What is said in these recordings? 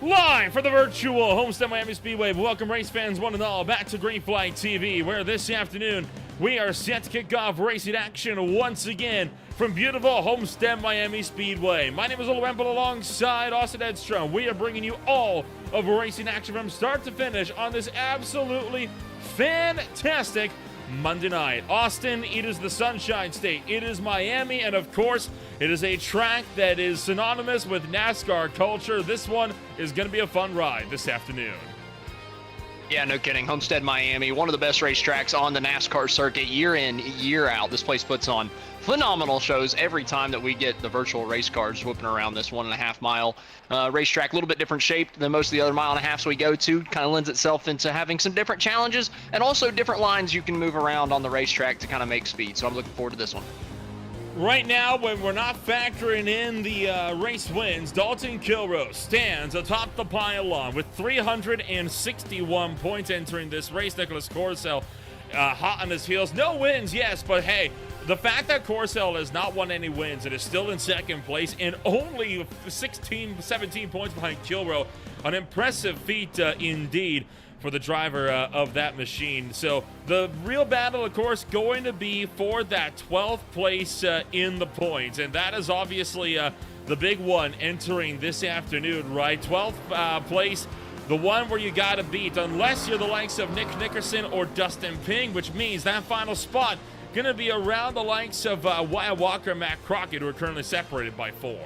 Live for the virtual Homestead-Miami Speedway. Welcome, race fans, one and all, back to Green Flag TV, where this afternoon we are set to kick off racing action once again from beautiful Homestead-Miami Speedway. My name is Will Wemble alongside Austin Edstrom. We are bringing you all of racing action from start to finish on this absolutely fantastic Monday night. Austin, it is the Sunshine State. It is Miami, and of course, it is a track that is synonymous with NASCAR culture. This one is going to be a fun ride this afternoon. Yeah, no kidding. Homestead-Miami, one of the best racetracks on the NASCAR circuit year in, year out. This place puts on phenomenal shows every time that we get the virtual race cars whooping around this 1.5 mile racetrack. A little bit different shaped than most of the other 1.5 miles we go to. Kind of lends itself into having some different challenges and also different lines you can move around on the racetrack to kind of make speed. So I'm looking forward to this one. Right now, when we're not factoring in the race wins, Dalton Kilrose stands atop the pylon with 361 points entering this race. Nicholas Corcel hot on his heels. No wins, yes, but hey, The fact that Corcel has not won any wins and is still in second place and only 16, 17 points behind Kilrow, an impressive feat indeed for the driver of that machine. So the real battle, of course, going to be for that 12th place in the points, and that is obviously the big one entering this afternoon, right? 12th place, the one where you got to beat, unless you're the likes of Nick Nickerson or Dustin Ping, which means that final spot going to be around the likes of Wyatt Walker and Matt Crockett, who are currently separated by 4.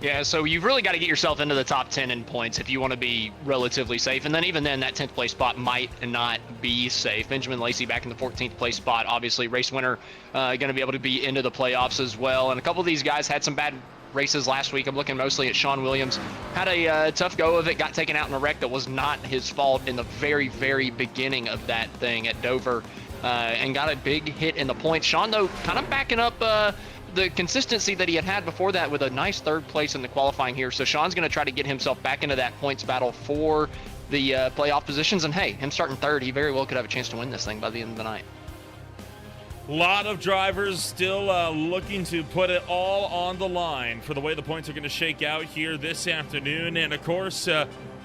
Yeah, so you've really got to get yourself into the top 10 in points if you want to be relatively safe. And then even then, that 10th place spot might not be safe. Benjamin Lacey back in the 14th place spot. Obviously, race winner, going to be able to be into the playoffs as well. And a couple of these guys had some bad races last week. I'm looking mostly at Sean Williams. Had a tough go of it, got taken out in a wreck that was not his fault in the very, very beginning of that thing at Dover. And got a big hit in the points. Sean, though, kind of backing up the consistency that he had before that with a nice 3rd place in the qualifying here. So Sean's going to try to get himself back into that points battle for the playoff positions. And hey, him starting 3rd, he very well could have a chance to win this thing by the end of the night. A lot of drivers still looking to put it all on the line for the way the points are going to shake out here this afternoon. And of course,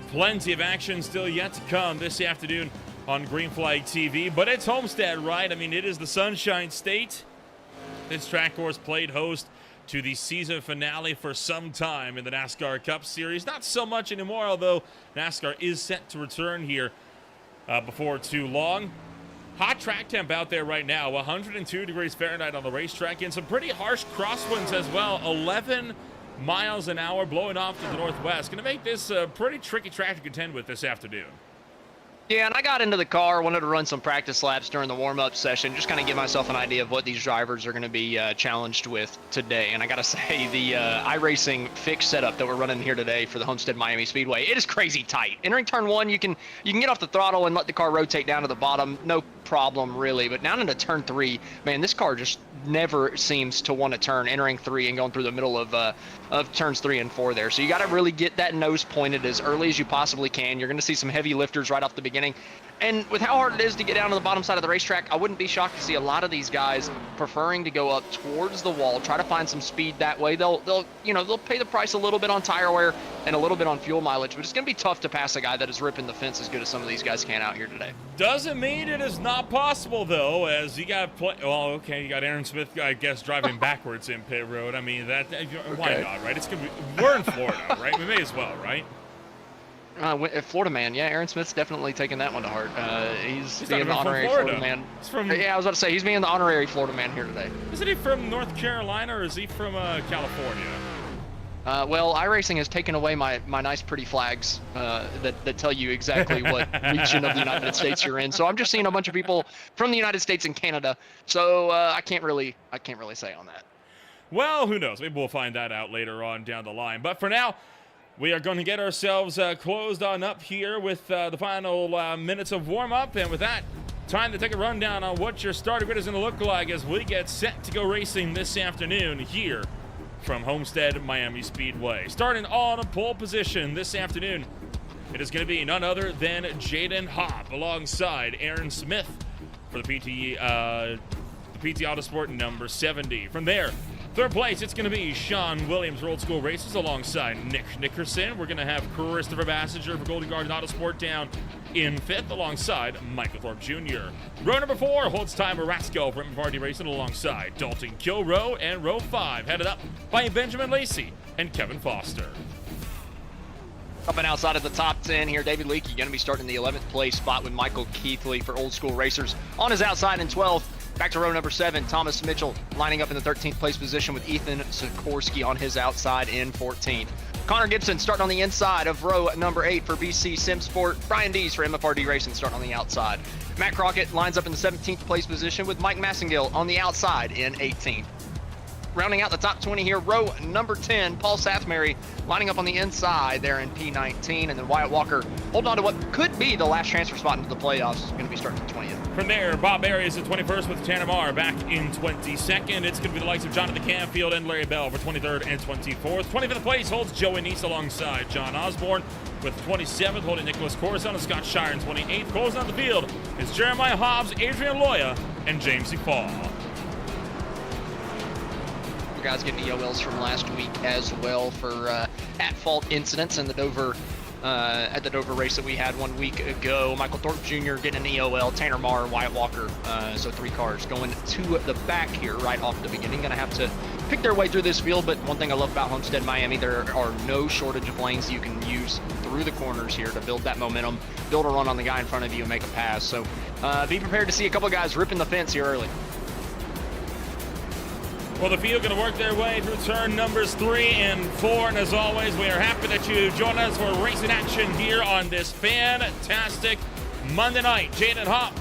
plenty of action still yet to come this afternoon on Green Flag TV, but it's Homestead, right? I mean, it is the Sunshine State. This track course played host to the season finale for some time in the NASCAR Cup Series. Not so much anymore, although NASCAR is set to return here before too long. Hot track temp out there right now, 102 degrees Fahrenheit on the racetrack, and some pretty harsh crosswinds as well. 11 miles an hour blowing off to the northwest. Going to make this a pretty tricky track to contend with this afternoon. Yeah, and I got into the car, wanted to run some practice laps during the warm-up session, just kind of give myself an idea of what these drivers are going to be challenged with today. And I got to say, the iRacing fixed setup that we're running here today for the Homestead-Miami Speedway, it is crazy tight. Entering turn 1, you can get off the throttle and let the car rotate down to the bottom, no problem really. But down into turn 3, man, this car just never seems to want to turn, entering 3 and going through the middle of turns 3 and 4 there. So you got to really get that nose pointed as early as you possibly can. You're going to see some heavy lifters right off the beginning. And with how hard it is to get down to the bottom side of the racetrack, I wouldn't be shocked to see a lot of these guys preferring to go up towards the wall, try to find some speed that way. They'll pay the price a little bit on tire wear and a little bit on fuel mileage, but it's going to be tough to pass a guy that is ripping the fence as good as some of these guys can out here today. Doesn't mean it is not possible, though, as you got you got Aaron Smith, I guess, driving backwards in pit road. I mean, why not, right? It's gonna be, we're in Florida, right? We may as well, right? Florida man, yeah. Aaron Smith's definitely taking that one to heart. He's being the honorary Florida man. From, yeah, I was about to say, he's being the honorary Florida man here today. Isn't he from North Carolina, or is he from California? Well, iRacing has taken away my nice pretty flags that tell you exactly what region of the United States you're in. So I'm just seeing a bunch of people from the United States and Canada. So I can't really say on that. Well, who knows? Maybe we'll find that out later on down the line. But for now, we are going to get ourselves closed on up here with the final minutes of warm-up. And with that, time to take a rundown on what your starter grid is going to look like as we get set to go racing this afternoon here from Homestead-Miami Speedway. Starting on a pole position this afternoon, it is going to be none other than Jaden Hopp alongside Aaron Smith for the PT Autosport number 70. From there, third place, it's going to be Sean Williams for Old School Races alongside Nick Nickerson. We're going to have Christopher Bassinger for Golden Garden Autosport down in fifth alongside Michael Thorpe Jr. Row number 4 holds time Rasco for Vardy Racing alongside Dalton Kilrow, and row 5 headed up by Benjamin Lacey and Kevin Foster. Up and outside of the top 10 here, David Leakey going to be starting the 11th place spot with Michael Keithley for Old School Racers on his outside in 12th. Back to row number 7, Thomas Mitchell lining up in the 13th place position with Ethan Sikorsky on his outside in 14th. Connor Gibson starting on the inside of row number 8 for BC Sim Sport. Brian Dees for MFRD Racing starting on the outside. Matt Crockett lines up in the 17th place position with Mike Massengill on the outside in 18th. Rounding out the top 20 here, row number 10, Paul Sathmary lining up on the inside there in P19, and then Wyatt Walker holding on to what could be the last transfer spot into the playoffs. Is going to be starting at 20th. From there, Bob Barry is at 21st with Tanner Marr back in 22nd. It's going to be the likes of Jonathan Canfield and Larry Bell for 23rd and 24th. 25th place holds Joey Neese alongside John Osborne, with 27th holding Nicholas Corazon and Scott Shire in 28th. Closing on the field is Jeremiah Hobbs, Adrian Loya, and James E. Fall. guys getting EOLs from last week as well for at-fault incidents in the Dover at the Dover race that we had 1 week ago. Michael Thorpe Jr. getting an EOL, Tanner Marr, Wyatt Walker, so 3 cars going to the back here right off the beginning. Gonna have to pick their way through this field, but one thing I love about Homestead-Miami, there are no shortage of lanes you can use through the corners here to build that momentum, build a run on the guy in front of you and make a pass. So be prepared to see a couple guys ripping the fence here early. Well, the field going to work their way through turn numbers 3 and 4, and as always, we are happy that you join us for racing action here on this fantastic Monday night. Jaden Hopp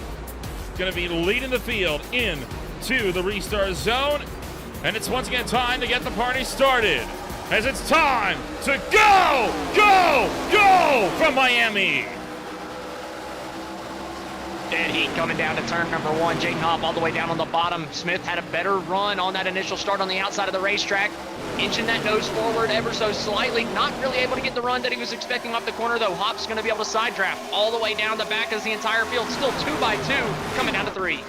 going to be leading the field into the restart zone, and it's once again time to get the party started, as it's time to go from Miami. Dead heat coming down to turn number 1. Jaden Hopp all the way down on the bottom. Smith had a better run on that initial start on the outside of the racetrack, inching that nose forward ever so slightly. Not really able to get the run that he was expecting off the corner, though. Hopp's going to be able to side draft all the way down the back as the entire field. Still 2 by 2 coming down to 3.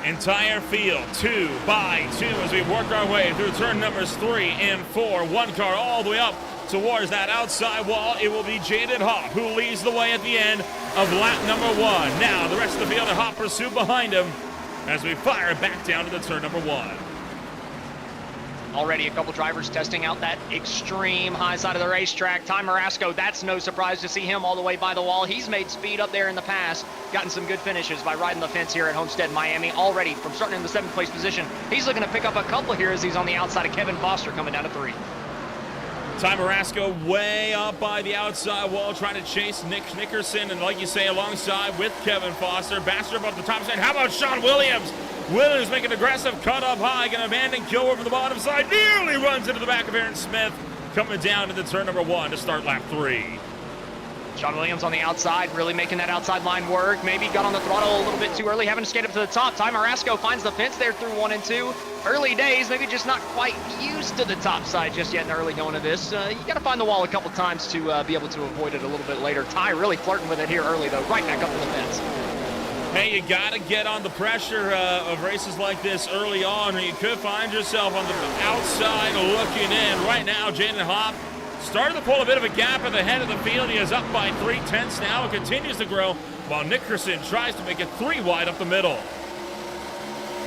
Entire field 2 by 2 as we work our way through turn numbers 3 and 4. One car all the way up towards that outside wall. It will be Jaden Hopp who leads the way at the end of lap number 1. Now the rest of the field and Hopp pursue behind him as we fire back down to the turn number 1. Already a couple drivers testing out that extreme high side of the racetrack. Ty Marasco, that's no surprise to see him all the way by the wall. He's made speed up there in the past, gotten some good finishes by riding the fence here at Homestead-Miami. Already from starting in the 7th place position, he's looking to pick up a couple here as he's on the outside of Kevin Foster coming down to 3. Ty Marasco way up by the outside wall trying to chase Nick Nickerson, and like you say, alongside with Kevin Foster. Bastrop up the top side. How about Sean Williams? Williams making an aggressive cut up high, going to abandon kill over the bottom side. Nearly runs into the back of Aaron Smith, coming down to the turn number 1 to start lap 3. Sean Williams on the outside, really making that outside line work. Maybe got on the throttle a little bit too early, having to skate up to the top. Ty Marasco finds the fence there through 1 and 2. Early days, maybe just not quite used to the top side just yet in the early going of this. You got to find the wall a couple times to be able to avoid it a little bit later. Ty really flirting with it here early, though, right back up to the fence. Hey, you got to get on the pressure of races like this early on, or you could find yourself on the outside looking in. Right now, Jaden Hopp starting to pull a bit of a gap at the head of the field. He is up by 3/10 now. It continues to grow while Nickerson tries to make it 3 wide up the middle.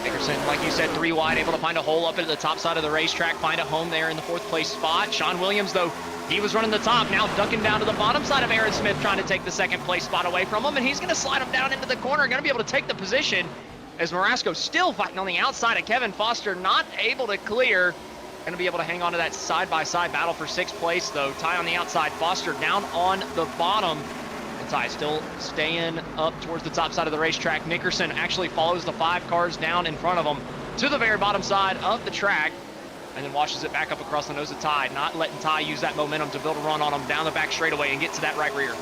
Nickerson, like you said, 3 wide, able to find a hole up at the top side of the racetrack, find a home there in the 4th place spot. Sean Williams, though, he was running the top, now ducking down to the bottom side of Aaron Smith, trying to take the 2nd place spot away from him, and he's going to slide him down into the corner, going to be able to take the position as Marasco still fighting on the outside of Kevin Foster, not able to clear. Going to be able to hang on to that side-by-side battle for 6th place, though. Ty on the outside, Foster down on the bottom. And Ty still staying up towards the top side of the racetrack. Nickerson actually follows the 5 cars down in front of him to the very bottom side of the track, and then washes it back up across the nose of Ty, not letting Ty use that momentum to build a run on him down the back straightaway and get to that right rear.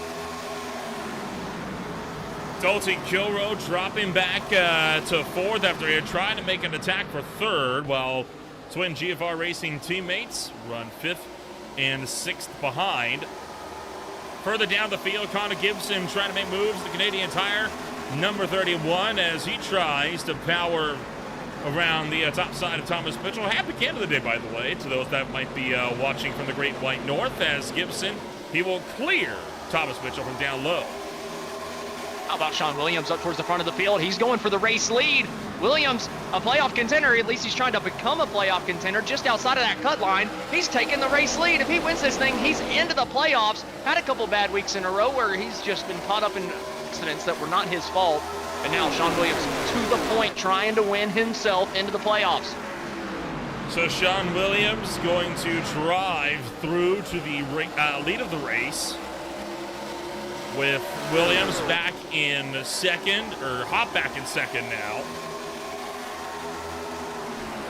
Dalton Kilroe dropping back to 4th after he had tried to make an attack for 3rd, while Twin GFR Racing teammates run 5th and 6th behind. Further down the field, Connor Gibson trying to make moves. The Canadian Tire, number 31, as he tries to power around the top side of Thomas Mitchell. Happy Canada Day, by the way, to those that might be watching from the Great White North, as Gibson, he will clear Thomas Mitchell from down low. How about Sean Williams up towards the front of the field? He's going for the race lead. Williams, a playoff contender, at least he's trying to become a playoff contender just outside of that cut line. He's taking the race lead. If he wins this thing, he's into the playoffs. Had a couple bad weeks in a row where he's just been caught up in accidents that were not his fault. And now Sean Williams to the point, trying to win himself into the playoffs. So Sean Williams going to drive through to the lead of the race, with Williams back in 2nd, or Hopp back in 2nd now.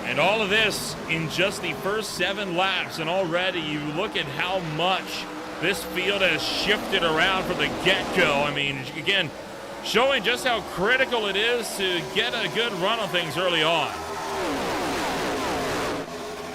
And all of this in just the first 7 laps, and already you look at how much this field has shifted around from the get-go. I mean, again, showing just how critical it is to get a good run on things early on.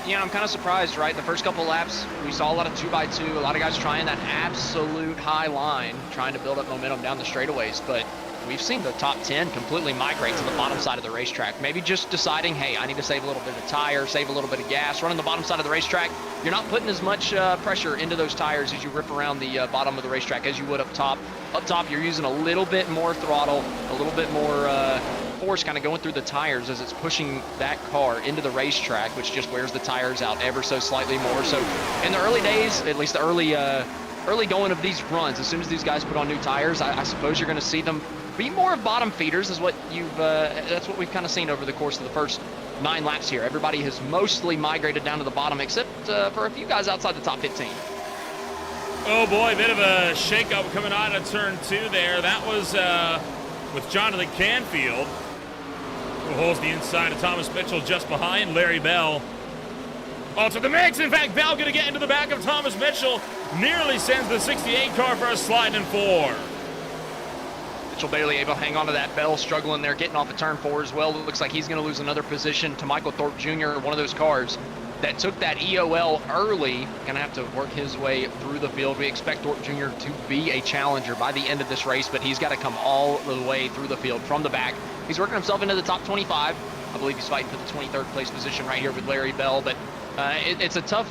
Yeah, I'm kind of surprised, right? The first couple laps, we saw a lot of 2x2, a lot of guys trying that absolute high line, trying to build up momentum down the straightaways. But we've seen the top 10 completely migrate to the bottom side of the racetrack. Maybe just deciding, hey, I need to save a little bit of tire, save a little bit of gas. Running the bottom side of the racetrack, you're not putting as much pressure into those tires as you rip around the bottom of the racetrack as you would up top. Up top, you're using a little bit more throttle, a little bit more force kind of going through the tires as it's pushing that car into the racetrack, which just wears the tires out ever so slightly more. So in the early days, at least the early going of these runs, as soon as these guys put on new tires, I suppose you're going to see them be more of bottom feeders, is what that's what we've kind of seen over the course of the first 9 laps here. Everybody has mostly migrated down to the bottom, except for a few guys outside the top 15. Oh boy, a bit of a shakeup coming out of turn 2 there. That was with Jonathan Canfield, who holds the inside of Thomas Mitchell just behind Larry Bell. Also the mix. In fact, Bell going to get into the back of Thomas Mitchell. Nearly sends the 68 car for a slide in 4. Mitchell barely able to hang on to that. Bell struggling there, getting off of turn 4 as well. It looks like he's going to lose another position to Michael Thorpe Jr., one of those cars that took that EOL early. Going to have to work his way through the field. We expect Thorpe Jr. to be a challenger by the end of this race, but he's got to come all the way through the field from the back. He's working himself into the top 25. I believe he's fighting for the 23rd place position right here with Larry Bell, but it's a tough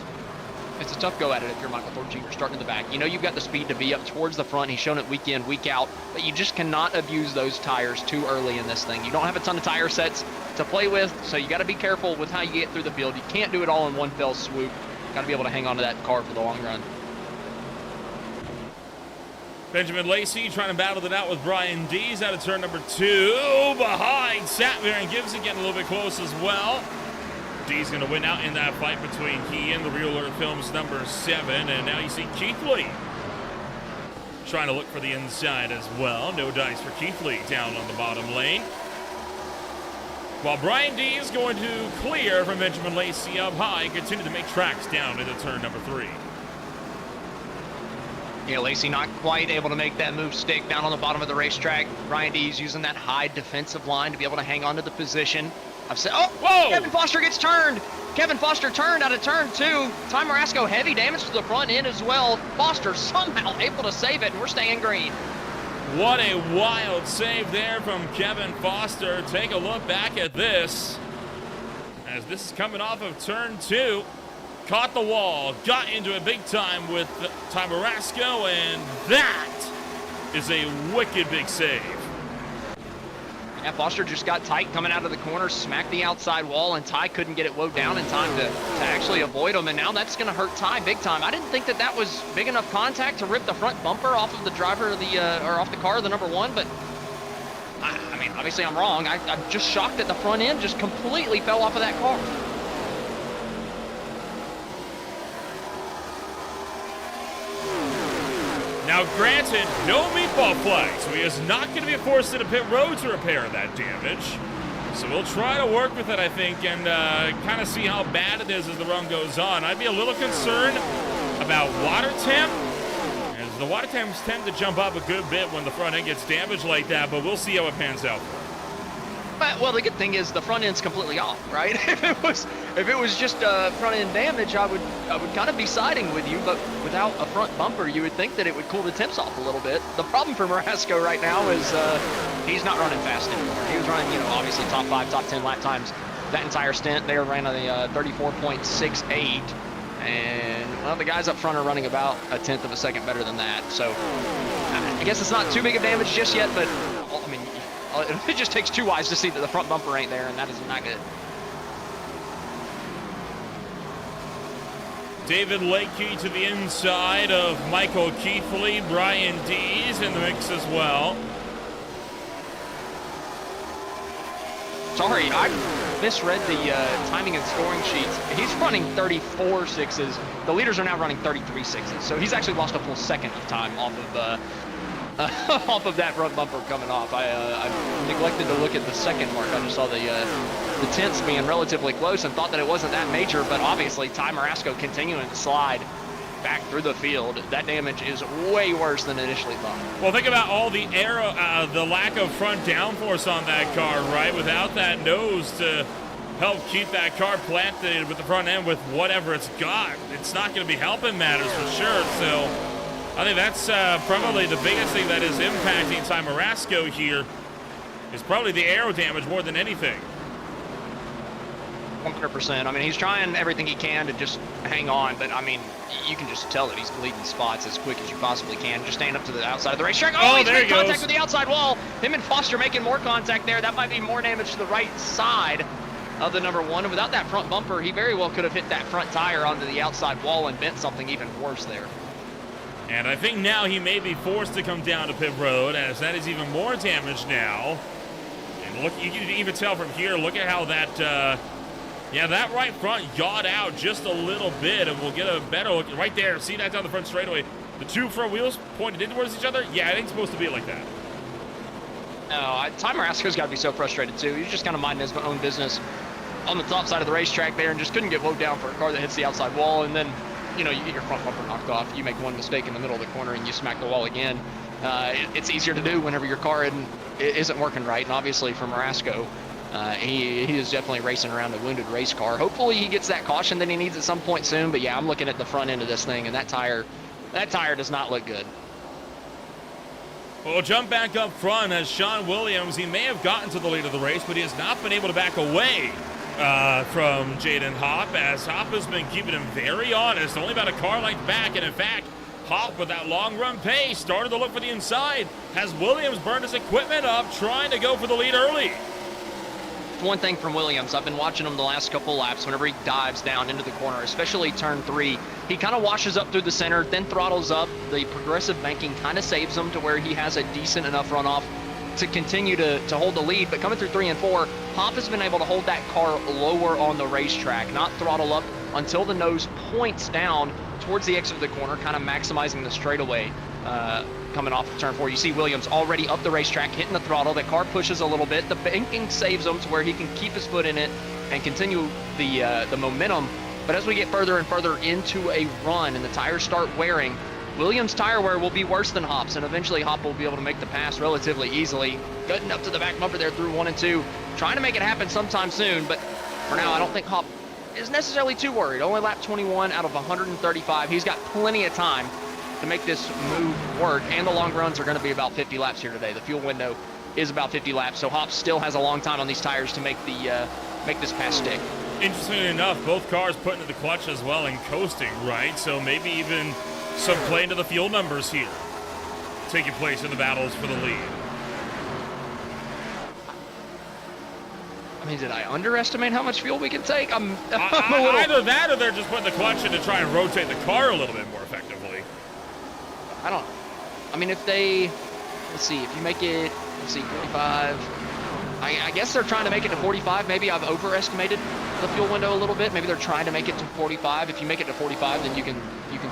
go at it if you're Michael Thorpe Jr. starting in the back. You know you've got the speed to be up towards the front. He's shown it week in, week out, but you just cannot abuse those tires too early in this thing. You don't have a ton of tire sets to play with, so you got to be careful with how you get through the field. You can't do it all in one fell swoop. Got to be able to hang on to that car for the long run. Benjamin Lacey trying to battle it out with Brian Dees out of turn number 2. Behind Satmir and Gibson getting a little bit close as well. Dees going to win out in that fight between he and the Real Alert Films number 7. And now you see Keithley trying to look for the inside as well. No dice for Keithley down on the bottom lane. While Brian Dees going to clear from Benjamin Lacey up high and continue to make tracks down into turn number 3. Yeah, Lacey not quite able to make that move stick down on the bottom of the racetrack. Brian Dees using that high defensive line to be able to hang on to the position. I've said, oh, whoa! Kevin Foster gets turned. Kevin Foster turned out of turn 2. Ty Marasco, heavy damage to the front end as well. Foster somehow able to save it, and we're staying green. What a wild save there from Kevin Foster. Take a look back at this. As this is coming off of turn 2. Caught the wall, got into it big time with Ty Marasco, and that is a wicked big save. Yeah, Foster just got tight coming out of the corner, smacked the outside wall, and Ty couldn't get it woed down in time to actually avoid him, and now that's going to hurt Ty big time. I didn't think that was big enough contact to rip the front bumper off of the driver of the, or off the car of the number 1, but I mean, obviously I'm wrong. I'm just shocked that the front end just completely fell off of that car. Now, granted, no meatball flag, so he is not going to be forced into pit road to repair that damage. So we'll try to work with it, I think, and kind of see how bad it is as the run goes on. I'd be a little concerned about water temp, as the water temps tend to jump up a good bit when the front end gets damaged like that, but we'll see how it pans out. Well, the good thing is the front end's completely off, right? If it was just front end damage, I would kind of be siding with you, but without a front bumper, you would think that it would cool the temps off a little bit. The problem for Marasco right now is he's not running fast anymore. He was running, obviously top 5, top 10 lap times that entire stint. They ran a 34.68, and well, the guys up front are running about a tenth of a second better than that. So I guess it's not too big of damage just yet, but I mean, it just takes 2 eyes to see that the front bumper ain't there, and that is not good. David Lakey to the inside of Michael Keithley. Brian Dees in the mix as well. Sorry, I misread the timing and scoring sheets. He's running 34 sixes. The leaders are now running 33 sixes, so he's actually lost a full second of time off of off of that front bumper coming off. I neglected to look at the second mark. I just saw the tenths being relatively close and thought that it wasn't that major, but obviously Ty Marasco continuing to slide back through the field. That damage is way worse than initially thought. Well, think about all the the lack of front downforce on that car, right? Without that nose to help keep that car planted with the front end with whatever it's got, it's not going to be helping matters for sure. So I think that's probably the biggest thing that is impacting Ty Marasco here is probably the aero damage more than anything. 100%. I mean, he's trying everything he can to just hang on, but I mean, you can just tell that he's bleeding spots as quick as you possibly can. Just stand up to the outside of the racetrack. Oh, he's made contact with the outside wall. Him and Foster making more contact there. That might be more damage to the right side of the number one. And without that front bumper, he very well could have hit that front tire onto the outside wall and bent something even worse there. And I think now he may be forced to come down to pit road, as that is even more damage now. And look, you can even tell from here, look at how that, yeah, that right front yawed out just a little bit, and we'll get a better look right there. See that down the front straightaway? The two front wheels pointed in towards each other? Yeah, I think it's supposed to be like that. No, Ty Marasco's got to be so frustrated, too. He's just kind of minding his own business on the top side of the racetrack there and just couldn't get low down for a car that hits the outside wall, and then, you know, you get your front bumper knocked off. You make one mistake in the middle of the corner and you smack the wall again. It's easier to do whenever your car isn't working right, and obviously for Marasco, he is definitely racing around a wounded race car. Hopefully he gets that caution that he needs at some point soon, but yeah, I'm looking at the front end of this thing, and that tire does not look good. Well, jump back up front as Sean Williams, he may have gotten to the lead of the race, but he has not been able to back away from Jaden Hopp, as Hopp has been keeping him very honest, only about a car length back, and in fact, Hopp with that long run pace started to look for the inside. Has Williams burned his equipment up trying to go for the lead early? One thing from Williams, I've been watching him the last couple laps. Whenever he dives down into the corner, especially turn 3, he kind of washes up through the center, then throttles up. The progressive banking kind of saves him to where he has a decent enough runoff to continue to hold the lead. But coming through 3 and 4, Hopp has been able to hold that car lower on the racetrack, not throttle up until the nose points down towards the exit of the corner, kind of maximizing the straightaway. Coming off of turn 4, you see Williams already up the racetrack, hitting the throttle. The car pushes a little bit. The banking saves him to where he can keep his foot in it and continue the momentum. But as we get further and further into a run and the tires start wearing, Williams' tire wear will be worse than Hopp's, and eventually Hopp will be able to make the pass relatively easily. Getting up to the back bumper there through 1 and 2, trying to make it happen sometime soon. But for now, I don't think Hopp is necessarily too worried. Only lap 21 out of 135. He's got plenty of time to make this move work, and the long runs are going to be about 50 laps here today. The fuel window is about 50 laps, so Hopp still has a long time on these tires to make this pass stick. Interestingly enough, both cars put into the clutch as well and coasting, right? So maybe even some play into the fuel numbers here taking place in the battles for the lead. I mean, did I underestimate how much fuel we can take? Either that or they're just putting the clutch in to try and rotate the car a little bit more effectively. I don't know. I mean, if they, let's see, if you make it, let's see, 45, I guess they're trying to make it to 45. Maybe I've overestimated the fuel window a little bit. Maybe they're trying to make it to 45. If you make it to 45, then you can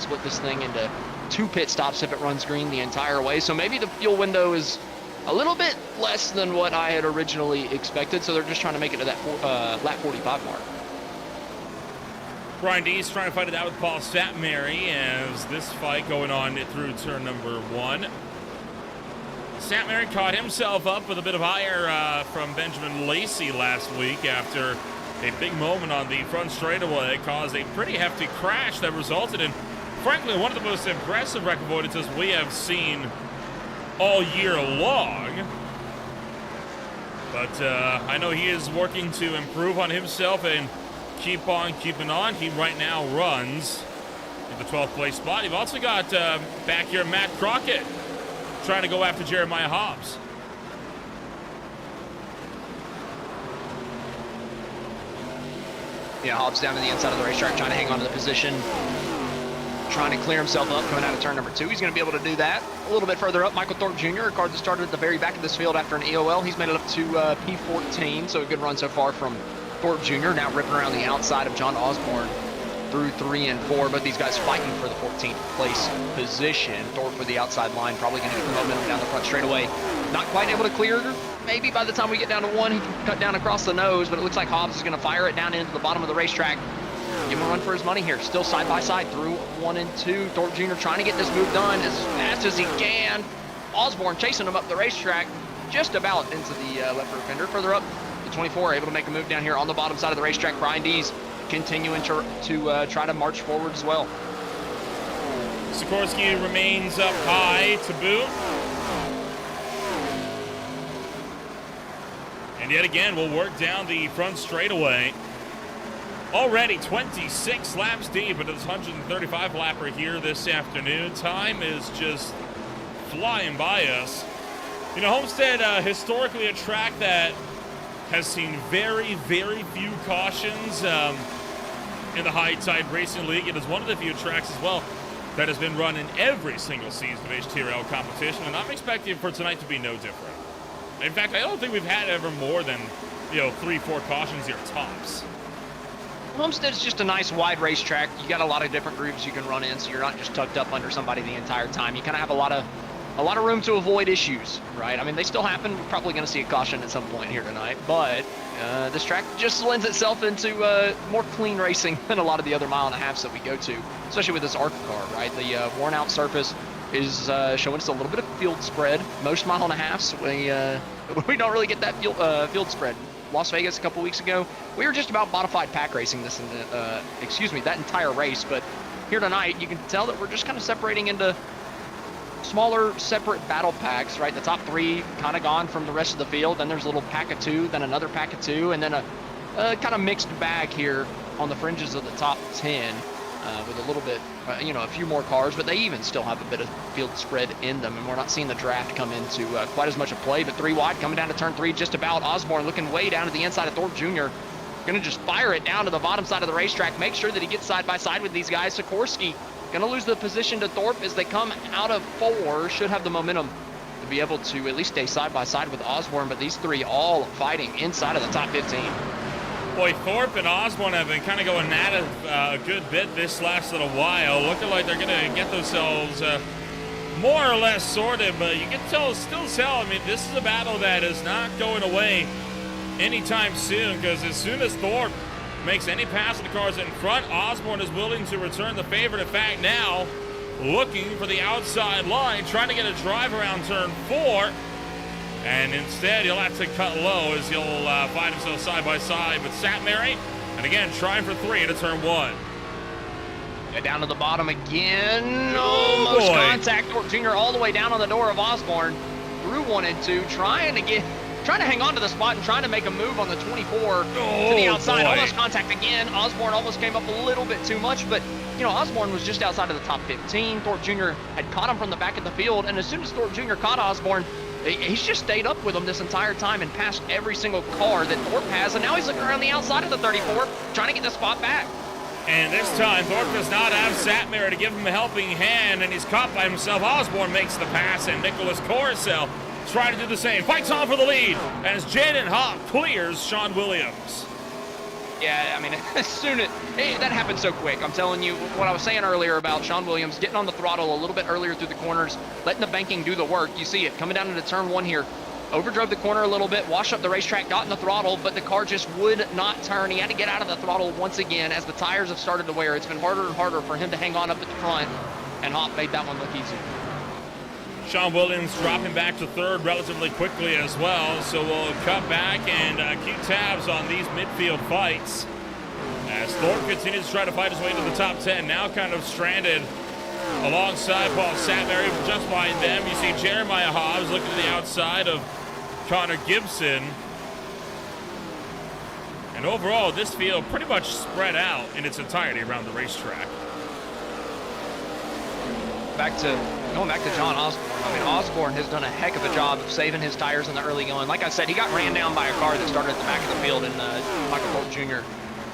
split this thing into 2 pit stops if it runs green the entire way. So maybe the fuel window is a little bit less than what I had originally expected. So they're just trying to make it to that lap 45 mark. Brian Dees trying to fight it out with Paul Statmary as this fight going on through turn number 1. Statmary caught himself up with a bit of ire from Benjamin Lacey last week after a big moment on the front straightaway caused a pretty hefty crash that resulted in, frankly, one of the most impressive wreck avoidances we have seen all year long. But I know he is working to improve on himself and keep on keeping on. He right now runs in the 12th place spot. You've also got back here Matt Crockett trying to go after Jeremiah Hobbs. Yeah, Hobbs down to the inside of the racetrack, trying to hang on to the position, trying to clear himself up coming out of turn number 2. He's going to be able to do that. A little bit further up, Michael Thorpe Jr., a car that started at the very back of this field after an EOL. He's made it up to P14, so a good run so far from Thorpe Jr. Now ripping around the outside of John Osborne through 3 and 4. Both these guys fighting for the 14th place position. Thorpe with the outside line, probably going to get the momentum down the front straightaway. Not quite able to clear. Maybe by the time we get down to 1, he can cut down across the nose, but it looks like Hobbs is going to fire it down into the bottom of the racetrack. Give him a run for his money here. Still side by side through 1 and 2. Thorpe Jr. trying to get this move done as fast as he can. Osborne chasing him up the racetrack, just about into the left rear fender. Further up, the 24 able to make a move down here on the bottom side of the racetrack. Brian Dees continuing to try to march forward as well. Sikorsky remains up high to boot. And yet again, we'll work down the front straightaway. Already 26 laps deep into this 135 lapper here this afternoon. Time is just flying by us. You know, Homestead, historically a track that has seen very, very few cautions in the High Tide Racing League. It is one of the few tracks as well that has been run in every single season of HTRL competition, and I'm expecting for tonight to be no different. In fact, I don't think we've had ever more than, 3-4 cautions here tops. Homestead's just a nice wide racetrack. You got a lot of different grooves you can run in, so you're not just tucked up under somebody the entire time. You kind of have a lot of room to avoid issues, right? I mean, they still happen. We're probably going to see a caution at some point here tonight, but this track just lends itself into more clean racing than a lot of the other mile and a halves that we go to, especially with this ARC car, right? The worn out surface is showing us a little bit of field spread. Most mile and a halves, we don't really get that field spread. Las Vegas a couple weeks ago, we were just about modified pack racing this, that entire race. But here tonight, you can tell that we're just kind of separating into smaller, separate battle packs, right? The top 3 kind of gone from the rest of the field. Then there's a little pack of 2, then another pack of 2, and then a kind of mixed bag here on the fringes of the top 10. With a little bit, a few more cars, but they even still have a bit of field spread in them, and we're not seeing the draft come into quite as much of play. But 3 wide coming down to turn 3, just about. Osborne looking way down to the inside of Thorpe Jr. Going to just fire it down to the bottom side of the racetrack, make sure that he gets side by side with these guys. Sikorsky going to lose the position to Thorpe as they come out of 4. Should have the momentum to be able to at least stay side by side with Osborne, but these 3 all fighting inside of the top 15. Boy, Thorpe and Osborne have been kind of going at it a good bit this last little while. Looking like they're going to get themselves more or less sorted, but you can still tell, I mean, this is a battle that is not going away anytime soon, because as soon as Thorpe makes any pass of the cars in front, Osborne is willing to return the favor. In fact, now looking for the outside line, trying to get a drive around turn 4. And instead, he'll have to cut low as he'll find himself side by side with Satmary. And again, trying for 3 into turn 1. Yeah, down to the bottom again. Almost contact. Thorpe Jr. all the way down on the door of Osborne. Through 1 and 2, trying to hang on to the spot and trying to make a move on the 24 to the outside. Boy. Almost contact again. Osborne almost came up a little bit too much, but Osborne was just outside of the top 15. Thorpe Jr. had caught him from the back of the field, and as soon as Thorpe Jr. caught Osborne, he's just stayed up with him this entire time and passed every single car that Thorpe has, and now he's looking around the outside of the 34, trying to get the spot back. And this time, Thorpe does not have Satmary to give him a helping hand, and he's caught by himself. Osborne makes the pass, and Nicholas Coruscant trying to do the same. Fights on for the lead as Jaden Hopp clears Sean Williams. Yeah, I mean, as soon as that happened so quick. I'm telling you, what I was saying earlier about Sean Williams getting on the throttle a little bit earlier through the corners, letting the banking do the work. You see it coming down into turn 1 here. Overdrove the corner a little bit, washed up the racetrack, got in the throttle, but the car just would not turn. He had to get out of the throttle once again as the tires have started to wear. It's been harder and harder for him to hang on up at the front, and Hopp made that one look easy. Sean Williams dropping back to 3rd relatively quickly as well, so we'll cut back and keep tabs on these midfield fights as Thorpe continues to try to fight his way to the top 10, now kind of stranded alongside Paul Satmary just behind them. You see Jeremiah Hobbs looking to the outside of Connor Gibson. And overall, this field pretty much spread out in its entirety around the racetrack. Going back to John Osborne. I mean, Osborne has done a heck of a job of saving his tires in the early going. Like I said, he got ran down by a car that started at the back of the field in Michael Thorpe Jr.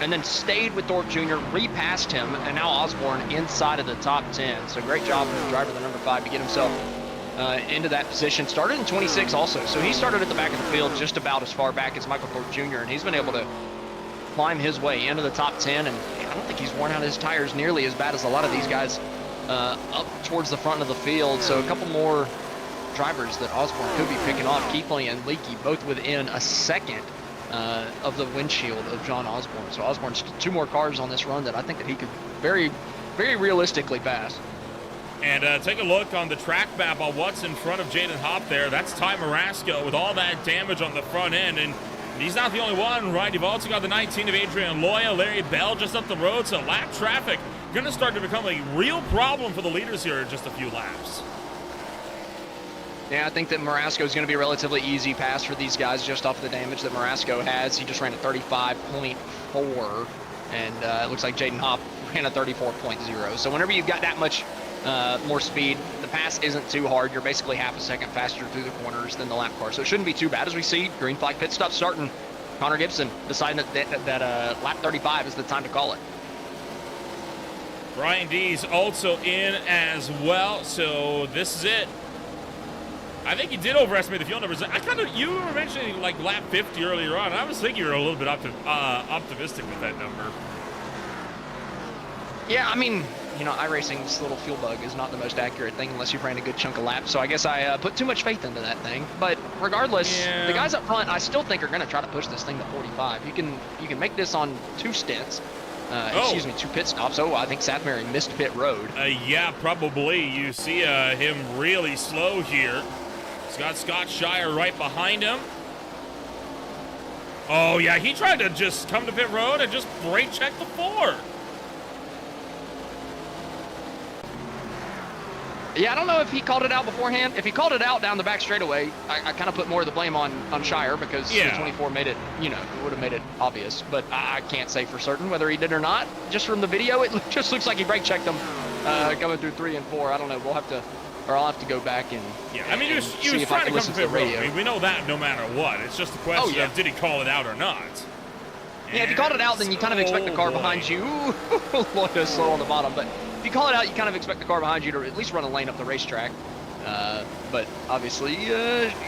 and then stayed with Thorpe Jr., repassed him, and now Osborne inside of the top 10. So great job from the driver, the number 5, to get himself into that position. Started in 26 also, so he started at the back of the field just about as far back as Michael Thorpe Jr., and he's been able to climb his way into the top 10, and I don't think he's worn out his tires nearly as bad as a lot of these guys up towards the front of the field. So a couple more drivers that Osborne could be picking off. Keithley and Leakey both within a second of the windshield of John Osborne. So Osborne's 2 more cars on this run that I think that he could very, very realistically pass. And take a look on the track map on what's in front of Jaden Hopp there. That's Ty Marasco with all that damage on the front end. And He's not the only one, right? You've also got the 19 of Adrian Loya, Larry Bell just up the road, so lap traffic going to start to become a real problem for the leaders here in just a few laps. Yeah, I think that Marasco is going to be a relatively easy pass for these guys just off the damage that Marasco has. He just ran a 35.4, and it looks like Jaden Hopp ran a 34.0. So whenever you've got that much more speed, the pass isn't too hard. You're basically half a second faster through the corners than the lap car. So it shouldn't be too bad. As we see, green flag pit stop starting. Connor Gibson deciding that lap 35 is the time to call it. Brian D's also in as well, so this is it. I think you did overestimate the fuel numbers. You were mentioning like lap 50 earlier on. I was thinking you were a little bit optimistic with that number. Yeah, I mean, you know, iRacing's little fuel bug is not the most accurate thing unless you've ran a good chunk of laps. So I guess I put too much faith into that thing. But regardless, the guys up front, I still think are going to try to push this thing to 45. You can make this on 2 stints. Excuse me, 2 pit stops. Oh, I think Seth Mary missed pit road. Yeah, probably. You see him really slow here. He's got Scott Shire right behind him. Oh, yeah, he tried to just come to pit road and just brake check the 4. Yeah, I don't know if he called it out beforehand. If he called it out down the back straightaway, I kind of put more of the blame on Shire because the 24 made it, you know, would have made it obvious. But I can't say for certain whether he did or not. Just from the video, it just looks like he brake checked them coming through 3 and 4. I don't know. I'll have to go back and I mean, he was trying to come to pit road. I mean, we know that no matter what. It's just a question of did he call it out or not. Yeah, if you called it out, then you kind of expect the car behind you. Look, slow on the bottom, but if you call it out, you kind of expect the car behind you to at least run a lane up the racetrack. But obviously,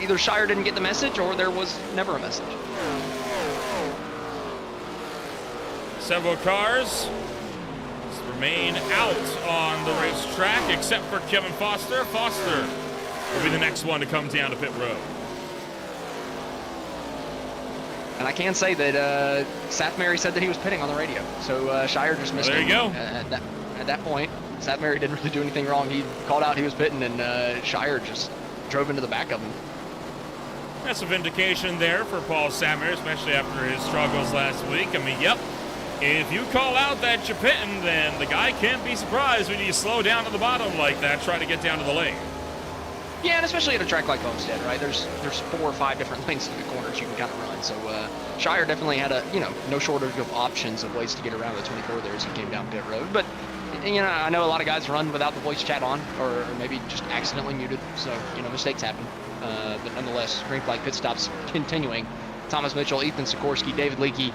either Shire didn't get the message or there was never a message. Several cars remain out on the racetrack except for Kevin Foster. Foster will be the next one to come down to pit road. And I can say that Seth Mary said that he was pitting on the radio. So Shire just missed him. There you go. At that point, Seth Mary didn't really do anything wrong. He called out he was pitting, and Shire just drove into the back of him. That's a vindication there for Paul Sammer, especially after his struggles last week. I mean, yep, if you call out that you're pitting, then the guy can't be surprised when you slow down to the bottom like that, trying to get down to the lane. Yeah, and especially at a track like Homestead, right? There's 4 or 5 different lanes through the corners you can kind of run. So Shire definitely had no shortage of options of ways to get around the 24 there as he came down pit road. But you know, I know a lot of guys run without the voice chat on, or maybe just accidentally muted. So mistakes happen. But nonetheless, green flag pit stops continuing. Thomas Mitchell, Ethan Sikorsky, David Leakey,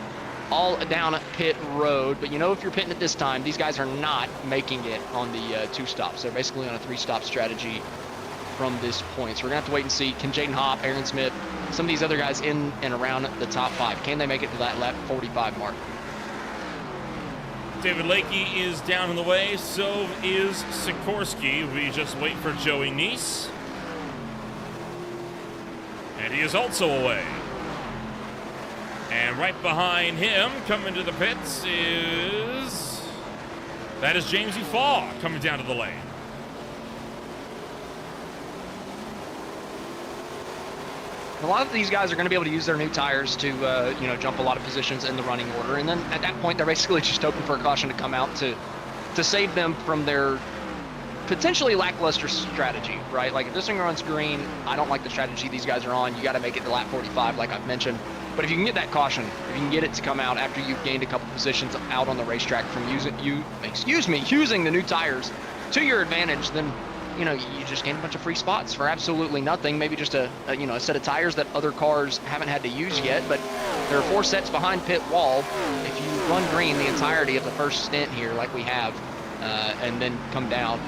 all down pit road. But if you're pitting at this time, these guys are not making it on the 2 stops. They're basically on a 3-stop strategy from this point. So we're gonna have to wait and see. Can Jaden Hopp, Aaron Smith, some of these other guys in and around the top 5, can they make it to that lap 45 mark? David Leakey is down in the way, so is Sikorsky. We just wait for Joey Neese. And he is also away. And right behind him, coming to the pits, is Jamesy Faw coming down to the lane. A lot of these guys are going to be able to use their new tires to, jump a lot of positions in the running order. And then at that point, they're basically just hoping for a caution to come out to save them from their potentially lackluster strategy, right? Like if this thing runs green, I don't like the strategy these guys are on. You got to make it to lap 45, like I've mentioned. But if you can get that caution, if you can get it to come out after you've gained a couple positions out on the racetrack from using the new tires to your advantage, then you just gain a bunch of free spots for absolutely nothing. Maybe just a set of tires that other cars haven't had to use yet, but there are 4 sets behind pit wall. If you run green the entirety of the first stint here, like we have, and then come down,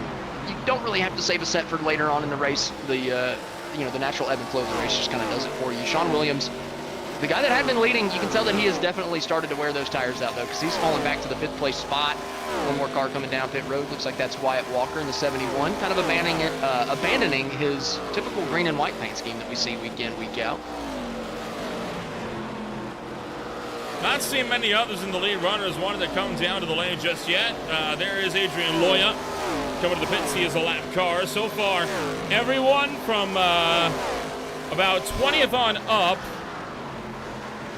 you don't really have to save a set for later on in the race. The natural ebb and flow of the race just kind of does it for you. Sean Williams, the guy that had been leading, you can tell that he has definitely started to wear those tires out, though, because he's falling back to the 5th place spot. One more car coming down pit road. Looks like that's Wyatt Walker in the 71, kind of abandoning his typical green and white paint scheme that we see week in, week out. Not seeing many others in the lead runners wanted to come down to the lane just yet. There is Adrian Loya coming to the pits. He is a lap car. So far, everyone from about 20th on up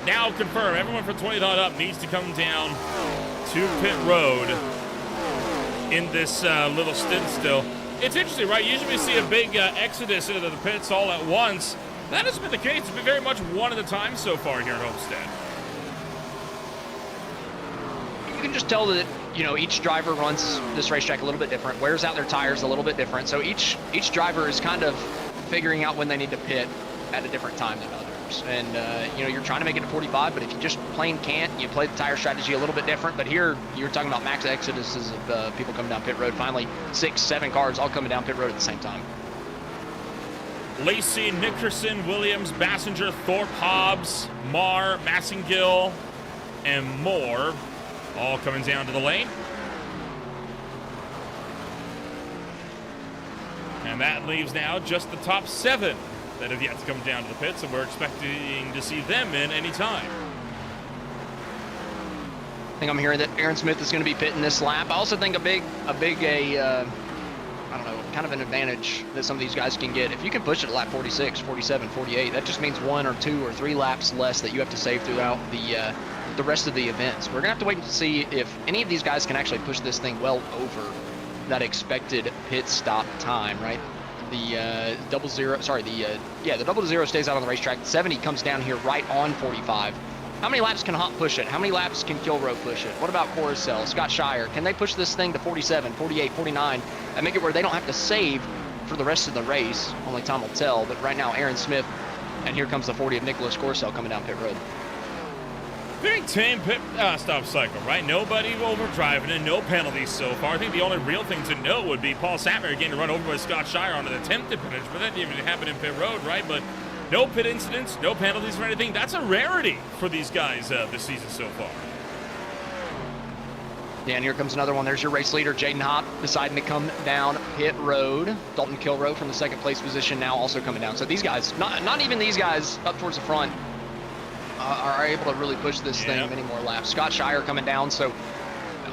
now confirmed. Everyone from 20th on up needs to come down to pit road in this little stint still. It's interesting, right? Usually we see a big exodus into the pits all at once. That hasn't been the case. It's been very much one at a time so far here at Homestead. You can just tell that, you know, each driver runs this racetrack a little bit different, wears out their tires a little bit different. So each driver is kind of figuring out when they need to pit at a different time than others. And, you know, you're trying to make it to 45, but if you just plain can't, you play the tire strategy a little bit different. But here, you're talking about max exoduses of people coming down pit road. Finally, 6, 7 cars all coming down pit road at the same time. Lacey, Nickerson, Williams, Bassinger, Thorpe, Hobbs, Marr, Massengill, and more all coming down to the lane. And that leaves now just the top 7 that have yet to come down to the pits, and we're expecting to see them in any time. I think I'm hearing that Aaron Smith is going to be pitting this lap. I also think I don't know, kind of an advantage that some of these guys can get. If you can push it at lap 46, 47, 48, that just means 1 or 2 or 3 laps less that you have to save throughout the rest of the events. We're gonna have to wait to see if any of these guys can actually push this thing well over that expected pit stop time, right? The double zero stays out on the racetrack. 70 comes down here right on 45. How many laps can Hop push it? How many laps can Kilrow push it? What about Coruscant, Scott Shire? Can they push this thing to 47, 48, 49 and make it where they don't have to save for the rest of the race? Only time will tell. But right now, Aaron Smith, and here comes the 40 of Nicholas Coruscant coming down pit road. Very tame pit stop cycle, right? Nobody overdriving and no penalties so far. I think the only real thing to note would be Paul Satmer getting run over by Scott Shire on an attempted finish, but that didn't even happen in pit road, right? But no pit incidents, no penalties or anything. That's a rarity for these guys this season so far. Yeah, and here comes another one. There's your race leader, Jaden Hopp, deciding to come down pit road. Dalton Kilrow from the 2nd place position now also coming down. So these guys, not even these guys up towards the front, are able to really push this thing many more laps. Scott Shire coming down, so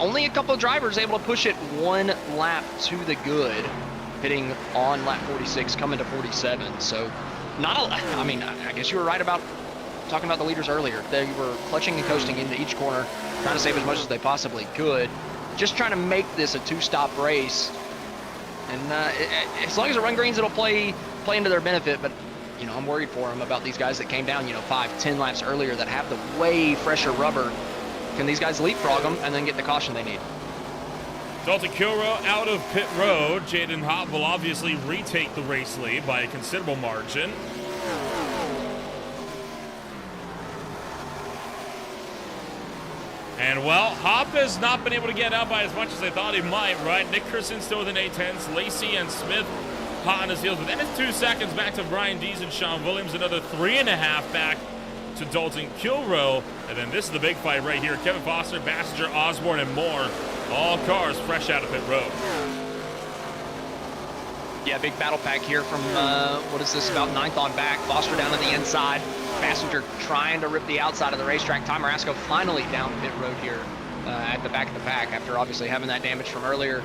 only a couple of drivers able to push it 1 lap to the good, hitting on lap 46, coming to 47. So not a lot. I mean, I guess you were right about talking about the leaders earlier. They were clutching and coasting into each corner, trying to save as much as they possibly could, just trying to make this a 2-stop race. And as long as the run greens, it'll play into their benefit. But you know, I'm worried for them about these guys that came down, you know, 5, 10 laps earlier that have the way fresher rubber. Can these guys leapfrog them and then get the caution they need? Dalton Kilrow out of pit road. Jaden Hopp will obviously retake the race lead by a considerable margin. And, well, Hopp has not been able to get out by as much as they thought he might, right? Nick Kirsten still within 8/10. Lacey and Smith hot on his heels. But that is 2 seconds back to Brian Dees and Sean Williams. Another 3.5 back to Dalton Kilrow. And then this is the big fight right here. Kevin Foster, Bassinger, Osborne, and more. All cars fresh out of pit road. Yeah, big battle pack here from, what is this, about 9th on back. Foster down to the inside. Bassinger trying to rip the outside of the racetrack. Tom Marasco finally down pit road here at the back of the pack after obviously having that damage from earlier.